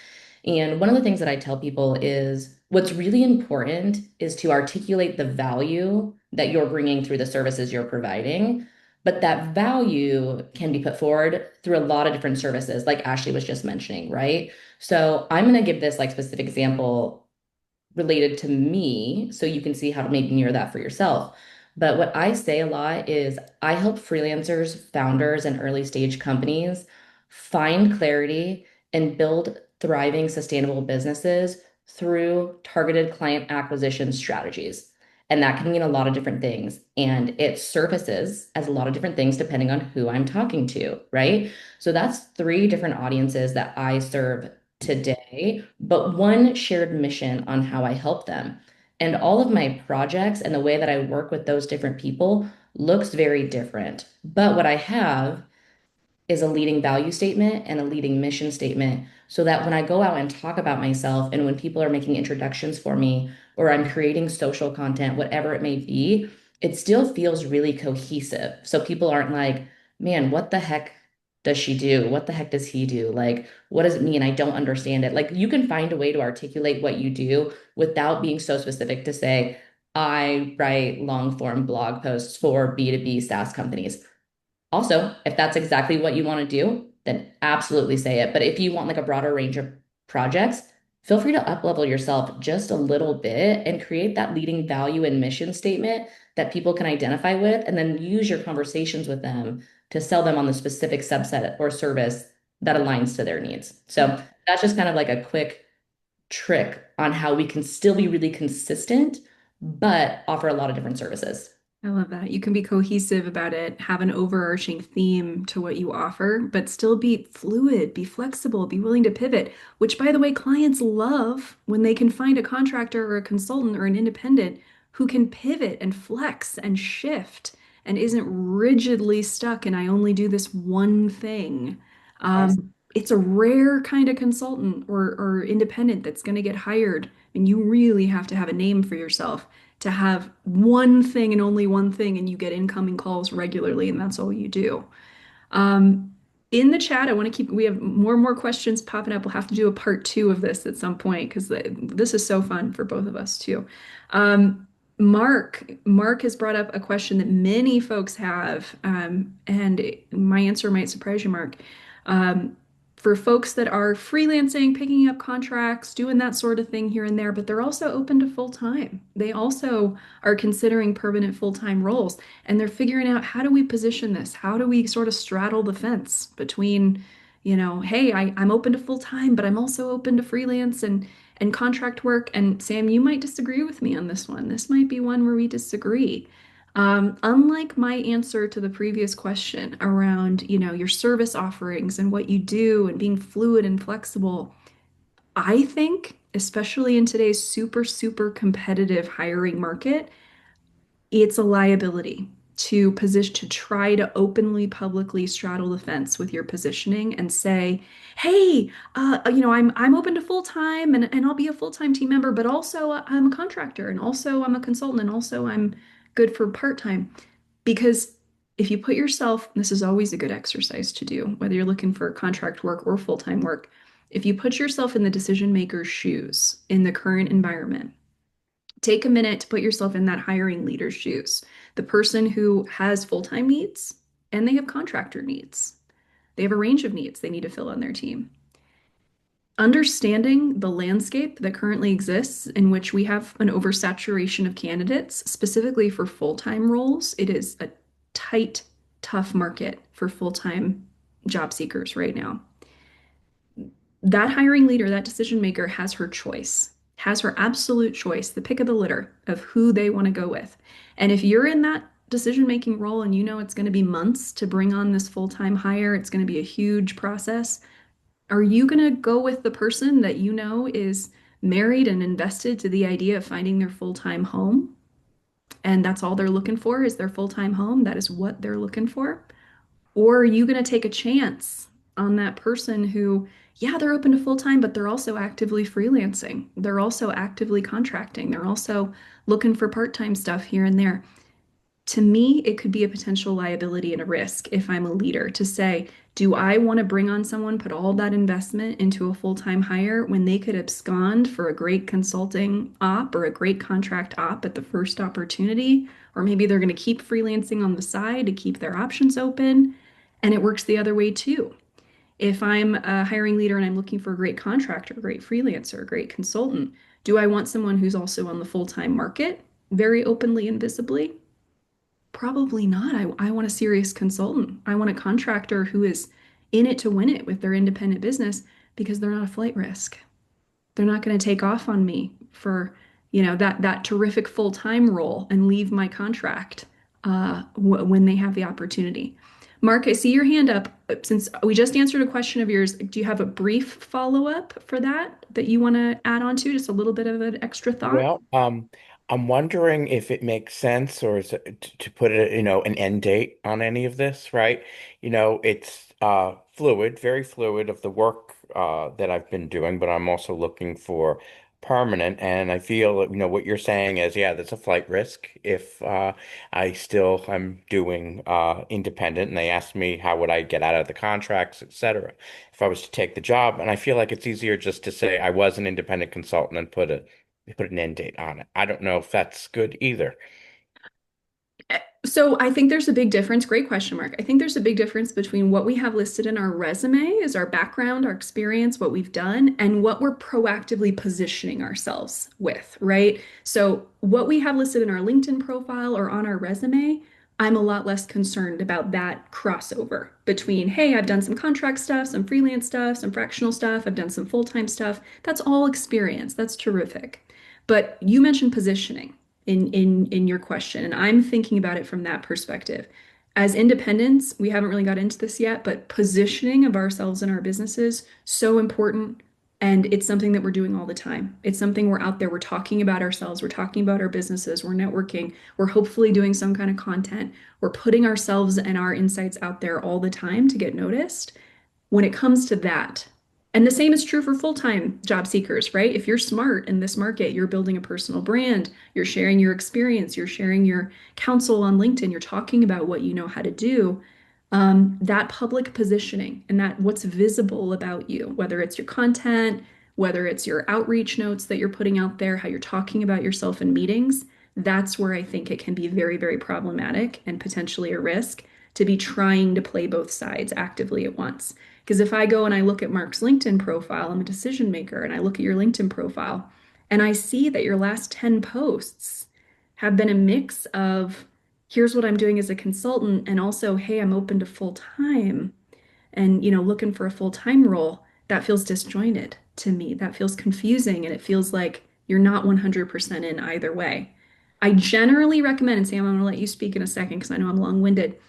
And one of the things that I tell people is what's really important is to articulate the value that you're bringing through the services you're providing. But that value can be put forward through a lot of different services, like Ashley was just mentioning, right? So I'm going to give this like specific example related to me so you can see how to maybe mirror that for yourself. But what I say a lot is I help freelancers, founders, and early stage companies find clarity and build thriving, sustainable businesses through targeted client acquisition strategies. And that can mean a lot of different things. And it surfaces as a lot of different things depending on who I'm talking to, right? So that's three different audiences that I serve today, but one shared mission on how I help them. And all of my projects and the way that I work with those different people looks very different. But what I have is a leading value statement and a leading mission statement so that when I go out and talk about myself and when people are making introductions for me or I'm creating social content, whatever it may be, it still feels really cohesive. So people aren't like, man, what the heck does she do? What the heck does he do? Like, what does it mean? I don't understand it. Like, you can find a way to articulate what you do without being so specific to say, I write long form blog posts for B2B SaaS companies. Also, if that's exactly what you want to do, then absolutely say it. But if you want like a broader range of projects, feel free to uplevel yourself just a little bit and create that leading value and mission statement that people can identify with, and then use your conversations with them to sell them on the specific subset or service that aligns to their needs. So that's just kind of like a quick trick on how we can still be really consistent, but offer a lot of different services. I love that. You can be cohesive about it, have an overarching theme to what you offer, but still be fluid, be flexible, be willing to pivot, which, by the way, clients love when they can find a contractor or a consultant or an independent who can pivot and flex and shift and isn't rigidly stuck and I only do this one thing. I It's a rare kind of consultant or independent that's going to get hired, and you really have to have a name for yourself to have one thing and only one thing, and you get incoming calls regularly, and that's all you do. Um, in the chat, I want to keep, we have more and more questions popping up. We'll have to do a part two of this at some point because this is so fun for both of us too. Mark has brought up a question that many folks have, and my answer might surprise you, Mark. Um, for folks that are freelancing, picking up contracts, doing that sort of thing here and there, but they're also open to full time. They also are considering permanent full time roles and they're figuring out how do we position this? How do we sort of straddle the fence between, hey, I'm open to full time, but I'm also open to freelance and contract work. And Sam, you might disagree with me on this one. This might be one where we disagree. Unlike my answer to the previous question around, your service offerings and what you do and being fluid and flexible, I think, especially in today's super, super competitive hiring market, it's a liability to position to try to openly publicly straddle the fence with your positioning and say, hey, I'm open to full time and I'll be a full time team member, but also I'm a contractor and also I'm a consultant and also I'm good for part time. Because if you put yourself, this is always a good exercise to do, whether you're looking for contract work or full time work, if you put yourself in the decision maker's shoes in the current environment, take a minute to put yourself in that hiring leader's shoes, the person who has full-time needs and they have contractor needs. They have a range of needs they need to fill on their team. Understanding the landscape that currently exists, in which we have an oversaturation of candidates, specifically for full-time roles, it is a tight, tough market for full-time job seekers right now. That hiring leader, that decision maker has her choice, has her absolute choice, the pick of the litter of who they want to go with. And if you're in that decision making role and you know it's going to be months to bring on this full-time hire, it's going to be a huge process, are you going to go with the person that you know is married and invested to the idea of finding their full-time home? And that's all they're looking for is their full-time home. That is what they're looking for. Or are you going to take a chance on that person who, yeah, they're open to full time, but they're also actively freelancing. They're also actively contracting. They're also looking for part-time stuff here and there. To me, it could be a potential liability and a risk if I'm a leader to say, do I want to bring on someone, put all that investment into a full-time hire when they could abscond for a great consulting op or a great contract op at the first opportunity? Or maybe they're going to keep freelancing on the side to keep their options open. And it works the other way too. If I'm a hiring leader and I'm looking for a great contractor, a great freelancer, a great consultant, do I want someone who's also on the full-time market very openly and visibly? Probably not. I want a serious consultant. I want a contractor who is in it to win it with their independent business because they're not a flight risk. They're not going to take off on me for, that terrific full-time role and leave my contract when they have the opportunity. Mark, I see your hand up. Since we just answered a question of yours, do you have a brief follow-up for that you want to add on to? Just a little bit of an extra thought? Well, I'm wondering if it makes sense or is it to put an end date on any of this, right? It's fluid, very fluid of the work that I've been doing, but I'm also looking for permanent. And I feel, what you're saying is, yeah, there's a flight risk if I still am doing independent and they ask me how would I get out of the contracts, etc. If I was to take the job. And I feel like it's easier just to say I was an independent consultant and put an end date on it. I don't know if that's good either. So I think there's a big difference. Great question, Mark. I think there's a big difference between what we have listed in our resume as our background, our experience, what we've done, and what we're proactively positioning ourselves with, right? So what we have listed in our LinkedIn profile or on our resume, I'm a lot less concerned about that crossover between, hey, I've done some contract stuff, some freelance stuff, some fractional stuff, I've done some full-time stuff. That's all experience. That's terrific. But you mentioned positioning in your question, and I'm thinking about it from that perspective. As independents, we haven't really got into this yet, but positioning of ourselves and our businesses so important And it's something that we're doing all the time. It's something we're out there, we're talking about ourselves, we're talking about our businesses, we're networking, we're hopefully doing some kind of content. We're putting ourselves and our insights out there all the time to get noticed when it comes to that. And the same is true for full-time job seekers, right? If you're smart in this market, you're building a personal brand, you're sharing your experience, you're sharing your counsel on LinkedIn, you're talking about what you know how to do. That public positioning and that what's visible about you, whether it's your content, whether it's your outreach notes that you're putting out there, how you're talking about yourself in meetings, that's where I think it can be very, very problematic and potentially a risk to be trying to play both sides actively at once. Because if I go and I look at Mark's LinkedIn profile, I'm a decision maker, and I look at your LinkedIn profile and I see that your last 10 posts have been a mix of here's what I'm doing as a consultant, and also, hey, I'm open to full time and, looking for a full time role, that feels disjointed to me. That feels confusing, and it feels like you're not 100% in either way. I generally recommend, and Sam, I'm going to let you speak in a second because I know I'm long-winded.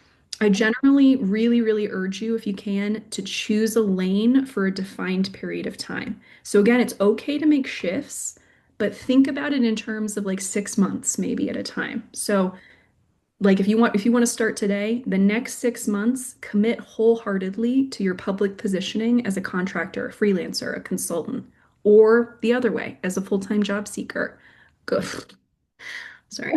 I generally really, really urge you, if you can, to choose a lane for a defined period of time. So again, it's okay to make shifts, but think about it in terms of like 6 months maybe at a time. So like if you want to start today, the next 6 months, commit wholeheartedly to your public positioning as a contractor, a freelancer, a consultant, or the other way, as a full-time job seeker. Go, sorry.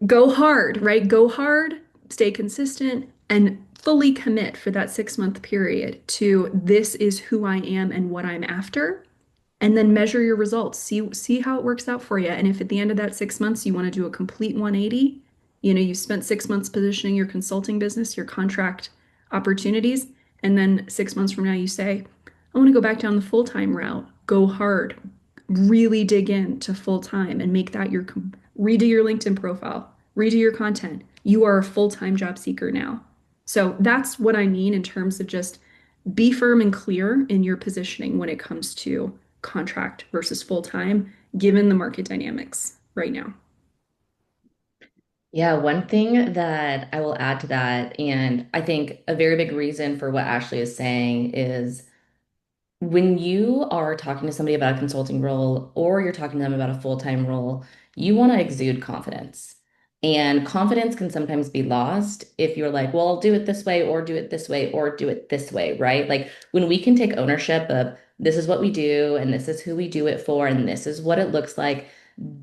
Go hard, right? Go hard, stay consistent, and fully commit for that 6 month period to this is who I am and what I'm after, and then measure your results. See how it works out for you. And if at the end of that 6 months you want to do a complete 180, you spent 6 months positioning your consulting business, your contract opportunities, and then 6 months from now you say, I want to go back down the full-time route. Go hard. Really dig into full-time and make that redo your LinkedIn profile, redo your content. You are a full-time job seeker now. So that's what I mean in terms of just be firm and clear in your positioning when it comes to contract versus full time, given the market dynamics right now. Yeah, one thing that I will add to that, and I think a very big reason for what Ashley is saying is when you are talking to somebody about a consulting role or you're talking to them about a full-time role, you want to exude confidence. And confidence can sometimes be lost if you're like, well, I'll do it this way, or do it this way, or do it this way, right? Like when we can take ownership of this is what we do, and this is who we do it for, and this is what it looks like,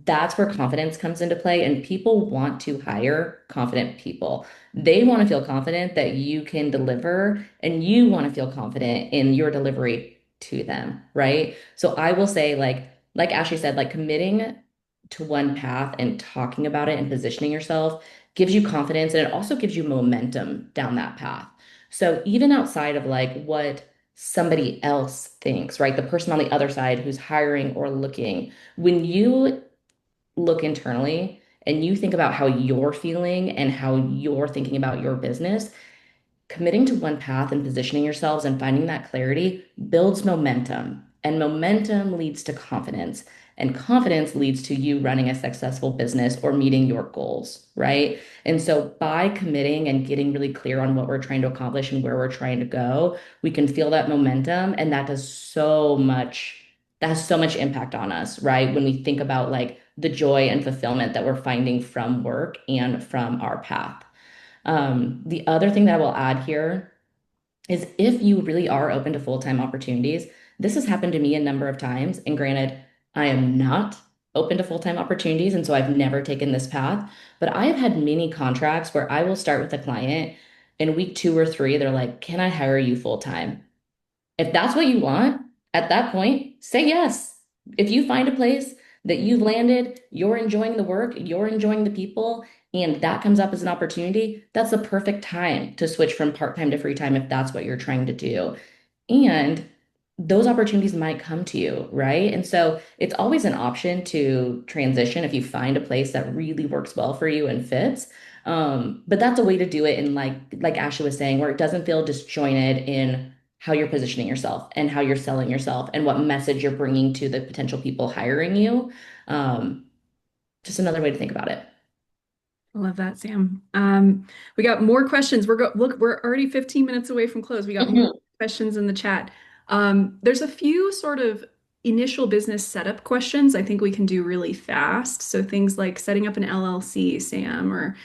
that's where confidence comes into play. And people want to hire confident people. They want to feel confident that you can deliver, and you want to feel confident in your delivery to them, right? So I will say like Ashley said, like committing to one path and talking about it and positioning yourself gives you confidence, and it also gives you momentum down that path. So even outside of like what somebody else thinks, right? The person on the other side who's hiring or looking, when you look internally and you think about how you're feeling and how you're thinking about your business, committing to one path and positioning yourselves and finding that clarity builds momentum. And momentum leads to confidence. And confidence leads to you running a successful business or meeting your goals, right? And so by committing and getting really clear on what we're trying to accomplish and where we're trying to go, we can feel that momentum. And that has so much impact on us, right? When we think about like the joy and fulfillment that we're finding from work and from our path. The other thing that I will add here is if you really are open to full-time opportunities, this has happened to me a number of times. And granted, I am not open to full-time opportunities, and so I've never taken this path. But I have had many contracts where I will start with a client in week 2 or 3, they're like, can I hire you full-time? If that's what you want, at that point, say yes. If you find a place that you've landed, you're enjoying the work, you're enjoying the people, and that comes up as an opportunity, that's the perfect time to switch from part-time to free time if that's what you're trying to do. And those opportunities might come to you, right? And so it's always an option to transition if you find a place that really works well for you and fits. But that's a way to do it in like Ashley was saying, where it doesn't feel disjointed in how you're positioning yourself and how you're selling yourself and what message you're bringing to the potential people hiring you. Um, just another way to think about it. I love that, Sam. We got more questions. Look, we're already 15 minutes away from close. We got more Mhm. questions in the chat. There's a few sort of initial business setup questions, I think we can do really fast. So things like setting up an LLC, Sam, or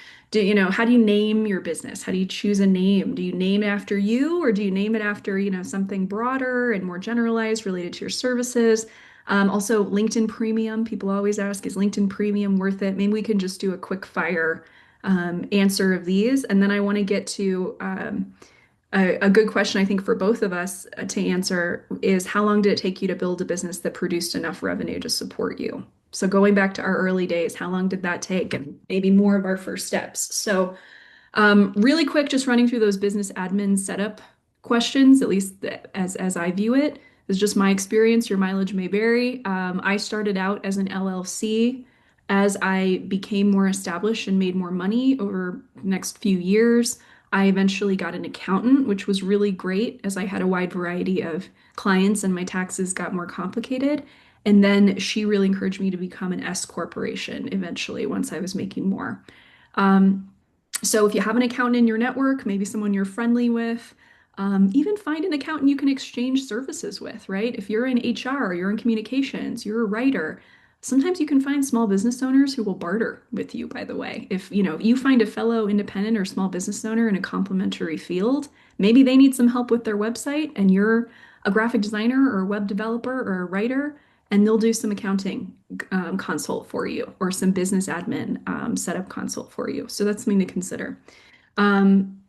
how do you name your business? How do you choose a name? Do you name it after you, or do you name it after, something broader and more generalized related to your services? Also, LinkedIn Premium. People always ask, is LinkedIn Premium worth it? Maybe we can just do a quick fire answer of these. And then I want to get to a good question, I think, for both of us to answer is how long did it take you to build a business that produced enough revenue to support you? So going back to our early days, how long did that take? And maybe more of our first steps. So really quick, just running through those business admin setup questions, at least as I view it. It's just my experience. Your mileage may vary. I started out as an LLC. As I became more established and made more money over the next few years, I eventually got an accountant, which was really great as I had a wide variety of clients and my taxes got more complicated. And then she really encouraged me to become an S corporation eventually once I was making more. Um, so if you have an accountant in your network, maybe someone you're friendly with, even find an accountant you can exchange services with, right? If you're in HR, you're in communications, you're a writer, sometimes you can find small business owners who will barter with you, by the way. If you find a fellow independent or small business owner in a complementary field, maybe they need some help with their website and you're a graphic designer or a web developer or a writer, and they'll do some accounting consult for you or some business admin setup consult for you. So that's something to consider. Um,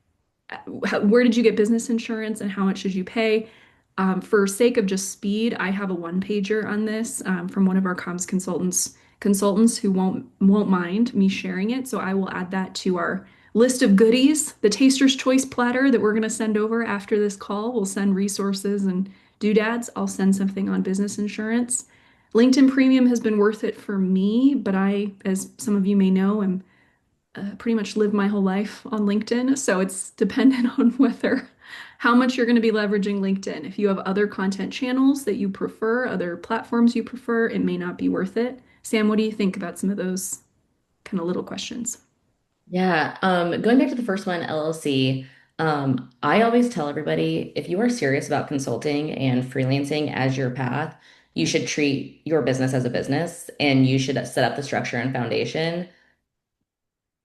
where did you get business insurance and how much should you pay? For sake of just speed, I have a one pager on this from one of our comms consultants who won't mind me sharing it. So I will add that to our list of goodies, the Taster's Choice platter that we're going to send over after this call. We'll send resources and doodads. I'll send something on business insurance. LinkedIn Premium has been worth it for me, but I, as some of you may know, am pretty much lived my whole life on LinkedIn. So it's dependent on whether how much you're going to be leveraging LinkedIn. If you have other content channels that you prefer, other platforms you prefer, it may not be worth it. Sam, what do you think about some of those kind of little questions? Yeah, going back to the first one, LLC, I always tell everybody if you are serious about consulting and freelancing as your path, you should treat your business as a business and you should set up the structure and foundation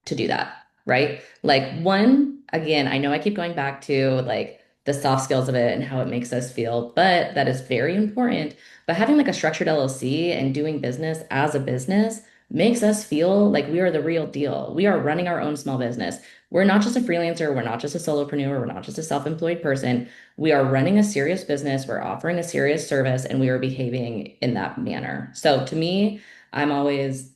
to do that, right? Like one, again, I know I keep going back to like the soft skills of it and how it makes us feel, but that is very important. But having like a structured LLC and doing business as a business makes us feel like we are the real deal. We are running our own small business. We're not just a freelancer, we're not just a solopreneur, we're not just a self-employed person. We are running a serious business, we're offering a serious service, and we are behaving in that manner. So to me, I'm always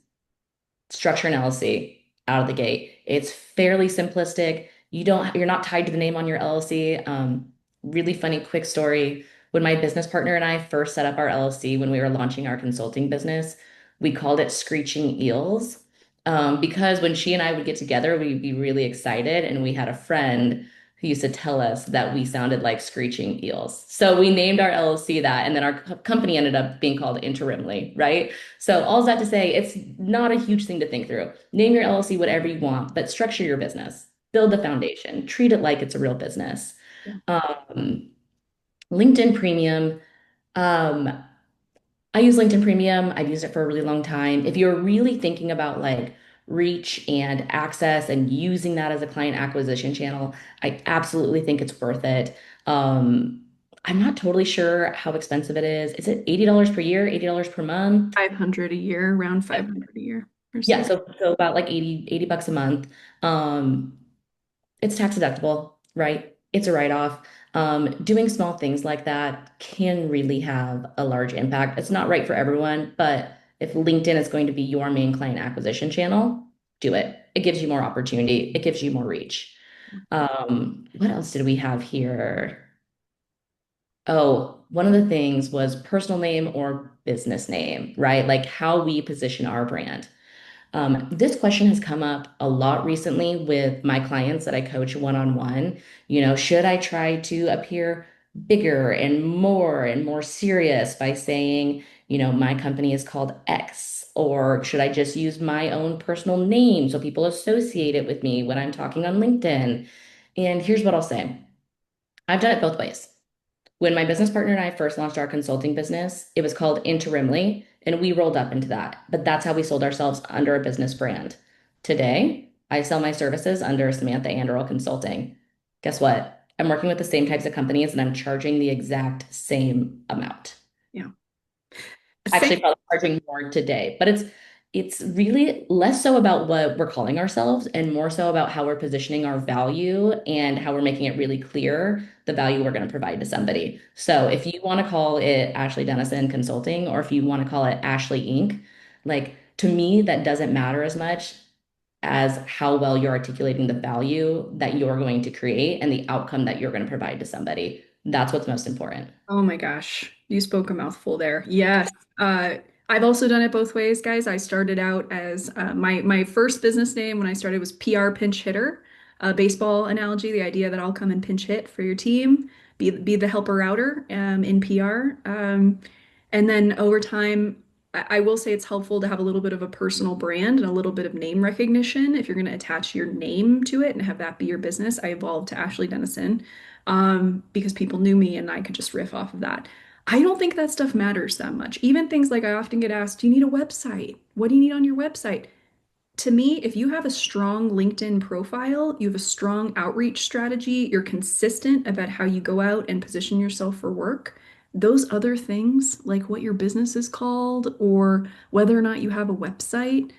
structure an LLC out of the gate. It's fairly simplistic. You're not tied to the name on your LLC. Really funny, quick story. When my business partner and I first set up our LLC when we were launching our consulting business, we called it Screeching Eels. Because when she and I would get together, we'd be really excited. And we had a friend who used to tell us that we sounded like screeching eels. So we named our LLC that, and then our company ended up being called Interimly, right? So all that to say, it's not a huge thing to think through. Name your LLC whatever you want, but structure your business, build the foundation, treat it like it's a real business. Yeah. Um, LinkedIn Premium. Um, I use LinkedIn Premium. I've used it for a really long time. If you're really thinking about like reach and access and using that as a client acquisition channel, I absolutely think it's worth it. I'm not totally sure how expensive it is. Is it $80 per year, $80 per month? 500 a year, around 500 a year or Yeah, so. so about like 80 bucks a month. Um, it's tax deductible, right? It's a write-off. Doing small things like that can really have a large impact. It's not right for everyone, but if LinkedIn is going to be your main client acquisition channel, do it. It gives you more opportunity. It gives you more reach. What else did we have here? Oh, one of the things was personal name or business name, right? Like how we position our brand. This question has come up a lot recently with my clients that I coach one-on-one. Should I try to appear bigger and more serious by saying, my company is called X, or should I just use my own personal name so people associate it with me when I'm talking on LinkedIn? And here's what I'll say. I've done it both ways. When my business partner and I first launched our consulting business, it was called Interimly, and we rolled up into that. But that's how we sold ourselves under a business brand. Today, I sell my services under Samantha and Earl Consulting. Guess what? I'm working with the same types of companies and I'm charging the exact same amount. Yeah. Actually, Same. probably charging more today, but it's really less so about what we're calling ourselves and more so about how we're positioning our value and how we're making it really clear the value we're going to provide to somebody. So if you want to call it Ashley Dennison Consulting or if you want to call it Ashley Inc., like to me, that doesn't matter as much as how well you're articulating the value that you're going to create and the outcome that you're going to provide to somebody. That's what's most important. Oh my gosh, you spoke a mouthful there. Yes. Uh, I've also done it both ways, guys. I started out as my first business name when I started was PR pinch hitter, baseball analogy, the idea that I'll come and pinch hit for your team, be the helper outer in PR. And then over time, I will say it's helpful to have a little bit of a personal brand and a little bit of name recognition. If you're going to attach your name to it and have that be your business, I evolved to Ashley Dennison because people knew me and I could just riff off of that. I don't think that stuff matters that much. Even things like I often get asked, do you need a website? What do you need on your website? To me, if you have a strong LinkedIn profile, you have a strong outreach strategy, you're consistent about how you go out and position yourself for work, those other things, like what your business is called or whether or not you have a website,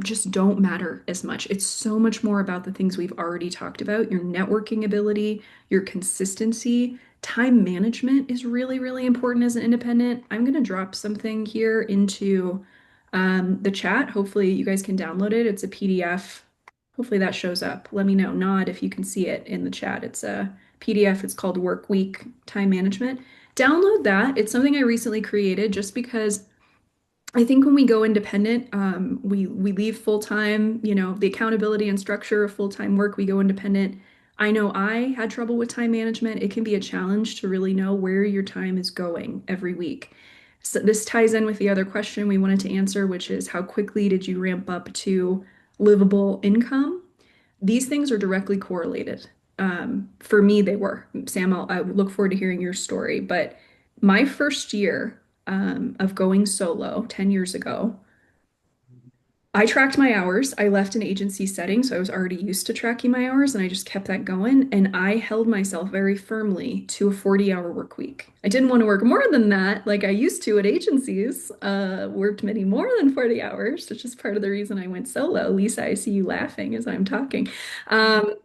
just don't matter as much. It's so much more about the things we've already talked about, your networking ability, your consistency. Time management is really, really important as an independent. I'm going to drop something here into the chat. Hopefully you guys can download it. It's a PDF. Hopefully that shows up. Let me know. Nod if you can see it in the chat. It's a PDF. It's called Work Week Time Management. Download that. It's something I recently created just because I think when we go independent, we leave full time, the accountability and structure of full time work, we go independent. I know I had trouble with time management. It can be a challenge to really know where your time is going every week. So this ties in with the other question we wanted to answer, which is how quickly did you ramp up to livable income? These things are directly correlated. For me, they were. Sam, I look forward to hearing your story. But my first year of going solo 10 years ago, I tracked my hours. I left an agency setting, so I was already used to tracking my hours, and I just kept that going. And I held myself very firmly to a 40-hour work week. I didn't want to work more than that, like I used to at agencies. Worked many more than 40 hours, which is part of the reason I went solo. Lisa, I see you laughing as I'm talking. Um,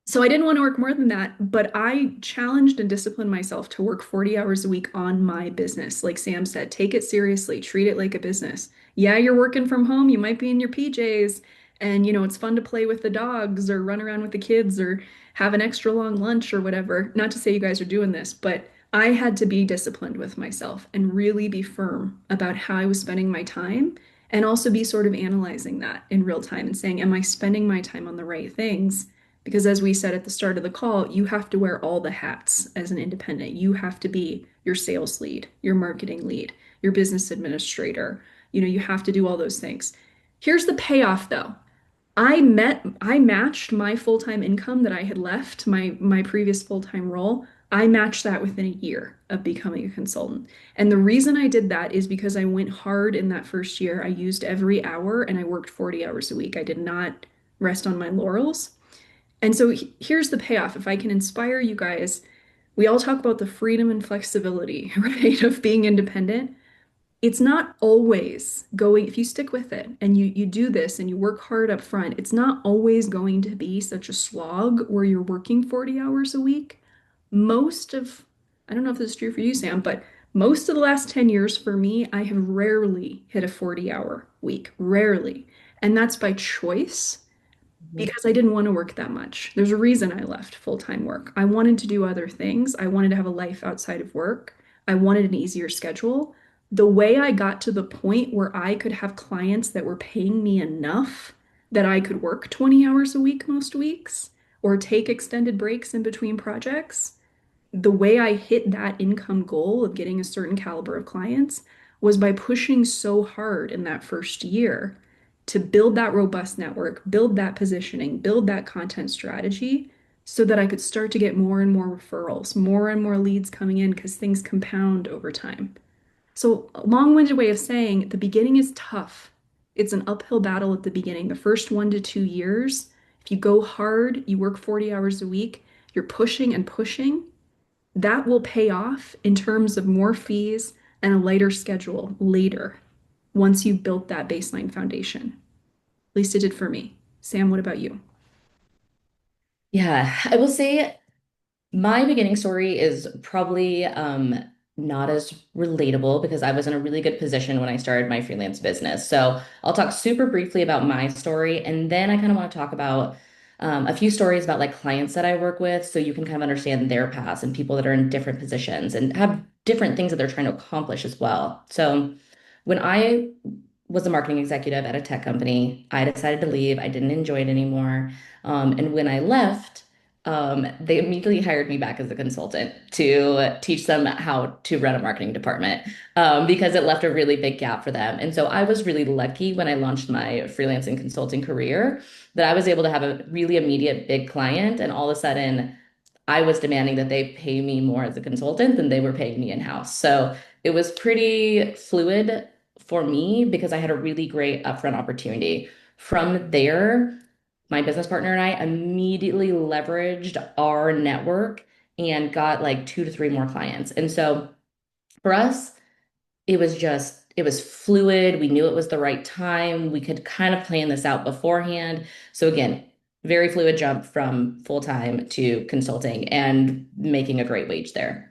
so I didn't want to work more than that, but I challenged and disciplined myself to work 40 hours a week on my business. Like Sam said, take it seriously, treat it like a business. Yeah, you're working from home, you might be in your PJs, and it's fun to play with the dogs or run around with the kids or have an extra long lunch or whatever. Not to say you guys are doing this, but I had to be disciplined with myself and really be firm about how I was spending my time and also be sort of analyzing that in real time and saying, am I spending my time on the right things? Because as we said at the start of the call, you have to wear all the hats as an independent. You have to be your sales lead, your marketing lead, your business administrator. You have to do all those things. Here's the payoff though. I matched my full-time income that I had left, my previous full-time role. I matched that within a year of becoming a consultant. And the reason I did that is because I went hard in that first year. I used every hour and I worked 40 hours a week. I did not rest on my laurels. And so here's the payoff. If I can inspire you guys, we all talk about the freedom and flexibility, right, of being independent. It's not always going, if you stick with it and you do this and you work hard up front, it's not always going to be such a slog where you're working 40 hours a week. Most of, I don't know if this is true for you, Sam, but most of the last 10 years for me, I have rarely hit a 40-hour week, rarely. And that's by choice Mhm. because I didn't want to work that much. There's a reason I left full-time work. I wanted to do other things. I wanted to have a life outside of work. I wanted an easier schedule. The way I got to the point where I could have clients that were paying me enough that I could work 20 hours a week most weeks or take extended breaks in between projects, the way I hit that income goal of getting a certain caliber of clients was by pushing so hard in that first year to build that robust network, build that positioning, build that content strategy so that I could start to get more and more referrals, more and more leads coming in because things compound over time. So, a long-winded way of saying the beginning is tough. It's an uphill battle at the beginning. The first 1 to 2 years, if you go hard, you work 40 hours a week, you're pushing and pushing, that will pay off in terms of more fees and a lighter schedule later once you've built that baseline foundation. At least it did for me. Sam, what about you? Yeah, I will say my beginning story is probably not as relatable because I was in a really good position when I started my freelance business. So I'll talk super briefly about my story, and then I kind of want to talk about a few stories about like clients that I work with, so you can kind of understand their paths and people that are in different positions and have different things that they're trying to accomplish as well. So when I was a marketing executive at a tech company, I decided to leave. I didn't enjoy it anymore. And when I left, they immediately hired me back as a consultant to teach them how to run a marketing department because it left a really big gap for them. And so I was really lucky when I launched my freelancing consulting career that I was able to have a really immediate big client. And all of a sudden, I was demanding that they pay me more as a consultant than they were paying me in-house. So it was pretty fluid for me because I had a really great upfront opportunity. From there, my business partner and I immediately leveraged our network and got like 2 to 3 more clients. And so for us, it was fluid. We knew it was the right time. We could kind of plan this out beforehand. So again, very fluid jump from full time to consulting and making a great wage there.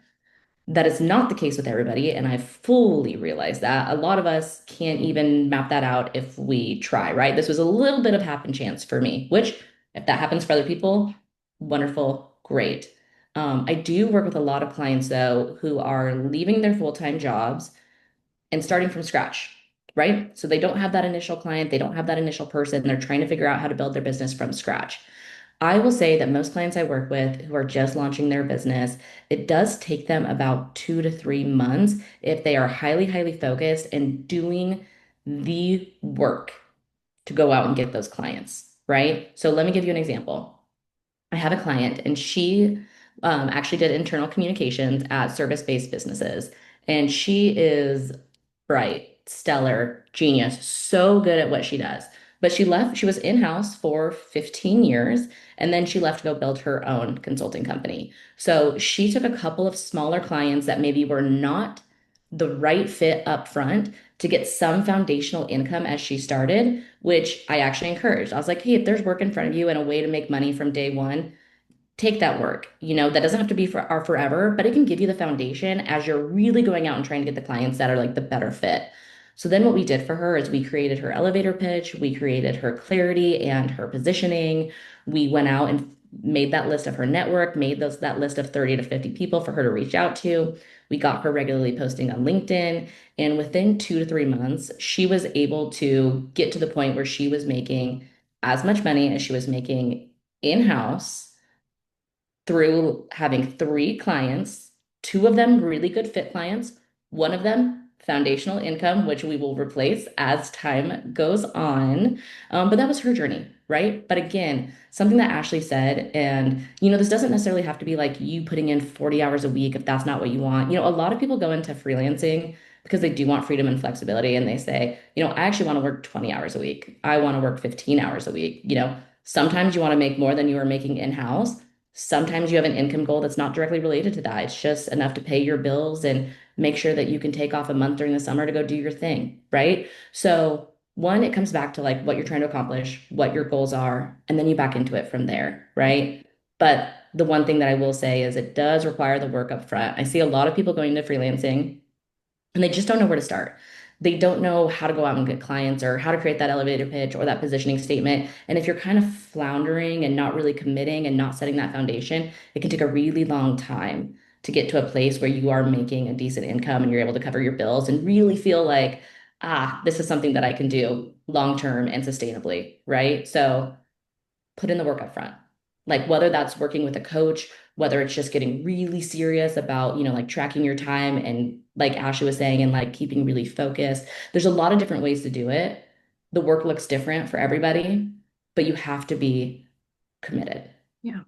That is not the case with everybody, and I fully realize that. A lot of us can't even map that out if we try, right? This was a little bit of happen chance for me, which, if that happens for other people, wonderful, great. I do work with a lot of clients, though, who are leaving their full-time jobs and starting from scratch, right? So they don't have that initial client, they don't have that initial person, they're trying to figure out how to build their business from scratch. I will say that most clients I work with who are just launching their business, it does take them about 2 to 3 months if they are highly, highly focused and doing the work to go out and get those clients, right? So let me give you an example. I have a client and she actually did internal communications at service-based businesses. And she is bright, stellar, genius, so good at what she does. But she left, she was in-house for 15 years, and then she left to go build her own consulting company. So she took a couple of smaller clients that maybe were not the right fit up front to get some foundational income as she started, which I actually encouraged. I was like, hey, if there's work in front of you and a way to make money from day one, take that work. You know, that doesn't have to be for our forever, but it can give you the foundation as you're really going out and trying to get the clients that are like the better fit. So then what we did for her is we created her elevator pitch, we created her clarity and her positioning. We went out and made that list of her network, made those that list of 30 to 50 people for her to reach out to. We got her regularly posting on LinkedIn, and within 2 to 3 months, she was able to get to the point where she was making as much money as she was making in-house through having 3 clients, 2 of them really good fit clients, one of them foundational income, which we will replace as time goes on. But that was her journey, right? But again, something that Ashley said, and this doesn't necessarily have to be like you putting in 40 hours a week if that's not what you want. A lot of people go into freelancing because they do want freedom and flexibility, and they say, I actually want to work 20 hours a week. I want to work 15 hours a week. Sometimes you want to make more than you are making in-house. Sometimes you have an income goal that's not directly related to that. It's just enough to pay your bills and make sure that you can take off a month during the summer to go do your thing, right? So, one, it comes back to like what you're trying to accomplish, what your goals are, and then you back into it from there, right? But the one thing that I will say is it does require the work up front. I see a lot of people going into freelancing and they just don't know where to start. They don't know how to go out and get clients or how to create that elevator pitch or that positioning statement. And if you're kind of floundering and not really committing and not setting that foundation, it can take a really long time to get to a place where you are making a decent income and you're able to cover your bills and really feel like, this is something that I can do long term and sustainably, right? So put in the work up front. Like whether that's working with a coach, whether it's just getting really serious about, like tracking your time and like Ashley was saying, and like keeping really focused. There's a lot of different ways to do it. The work looks different for everybody, but you have to be committed. Yeah.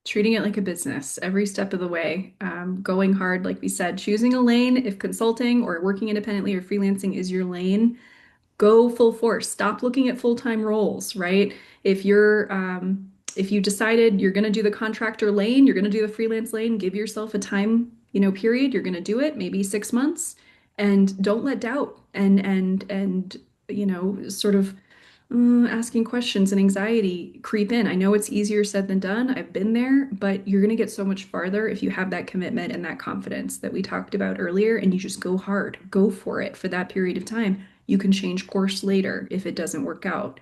Treating it like a business every step of the way, going hard, like we said, choosing a lane. If consulting or working independently or freelancing is your lane, go full force. Stop looking at full-time roles, right? If you decided you're going to do the contractor lane, you're going to do the freelance lane, give yourself a time, period. You're going to do it, maybe 6 months, and don't let doubt and sort of asking questions and anxiety creep in. I know it's easier said than done. I've been there, but you're going to get so much farther if you have that commitment and that confidence that we talked about earlier, and you just go hard, go for it for that period of time. You can change course later if it doesn't work out.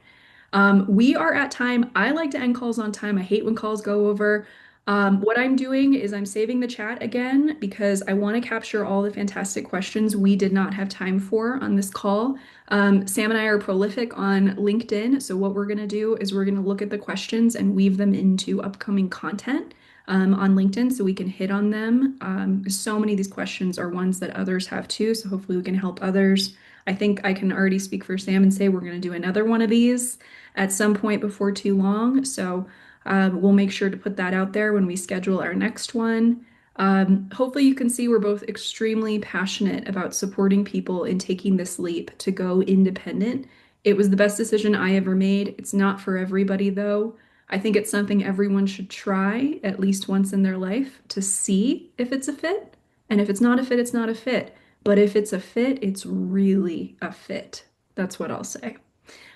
We are at time. I like to end calls on time. I hate when calls go over. What I'm doing is I'm saving the chat again because I want to capture all the fantastic questions we did not have time for on this call. Sam and I are prolific on LinkedIn. So, what we're going to do is we're going to look at the questions and weave them into upcoming content on LinkedIn so we can hit on them. So many of these questions are ones that others have too. So, hopefully, we can help others. I think I can already speak for Sam and say we're going to do another one of these at some point before too long. So we'll make sure to put that out there when we schedule our next one. Hopefully, you can see we're both extremely passionate about supporting people in taking this leap to go independent. It was the best decision I ever made. It's not for everybody, though. I think it's something everyone should try at least once in their life to see if it's a fit. And if it's not a fit, it's not a fit. But if it's a fit, it's really a fit. That's what I'll say.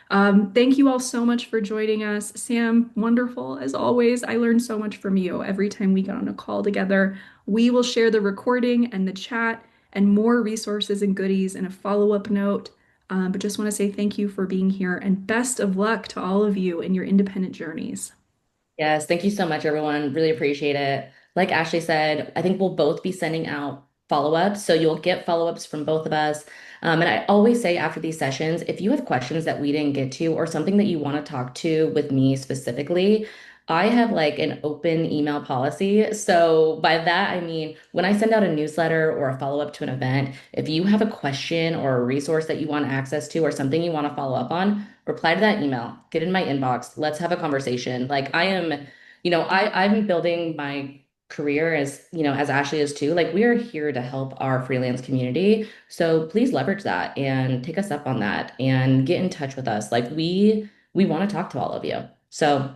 Thank you all so much for joining us. Sam, wonderful as always. I learned so much from you every time we get on a call together. We will share the recording and the chat and more resources and goodies in a follow-up note. But just want to say thank you for being here and best of luck to all of you in your independent journeys. Yes, thank you so much, everyone. Really appreciate it. Like Ashley said, I think we'll both be sending out follow-ups. So you'll get follow-ups from both of us. And I always say after these sessions, if you have questions that we didn't get to or something that you want to talk to with me specifically, I have like an open email policy. So by that, I mean, when I send out a newsletter or a follow-up to an event, if you have a question or a resource that you want access to or something you want to follow up on, reply to that email, get in my inbox, let's have a conversation. Like I am, I'm building my career as, as Ashley is too. Like we are here to help our freelance community. So please leverage that and take us up on that and get in touch with us. Like we want to talk to all of you. So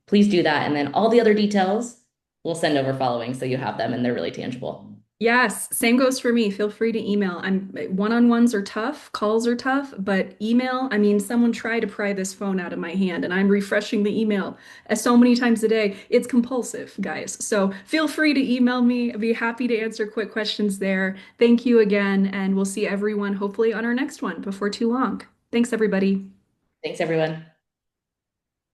please do that. And then all the other details we'll send over following so you have them and they're really tangible. Yes, same goes for me. Feel free to email. I'm one-on-ones are tough, calls are tough, but email, I mean, someone tried to pry this phone out of my hand and I'm refreshing the email so many times a day. It's compulsive, guys. So feel free to email me. I'd be happy to answer quick questions there. Thank you again, and we'll see everyone hopefully on our next one before too long. Thanks, everybody. Thanks, everyone.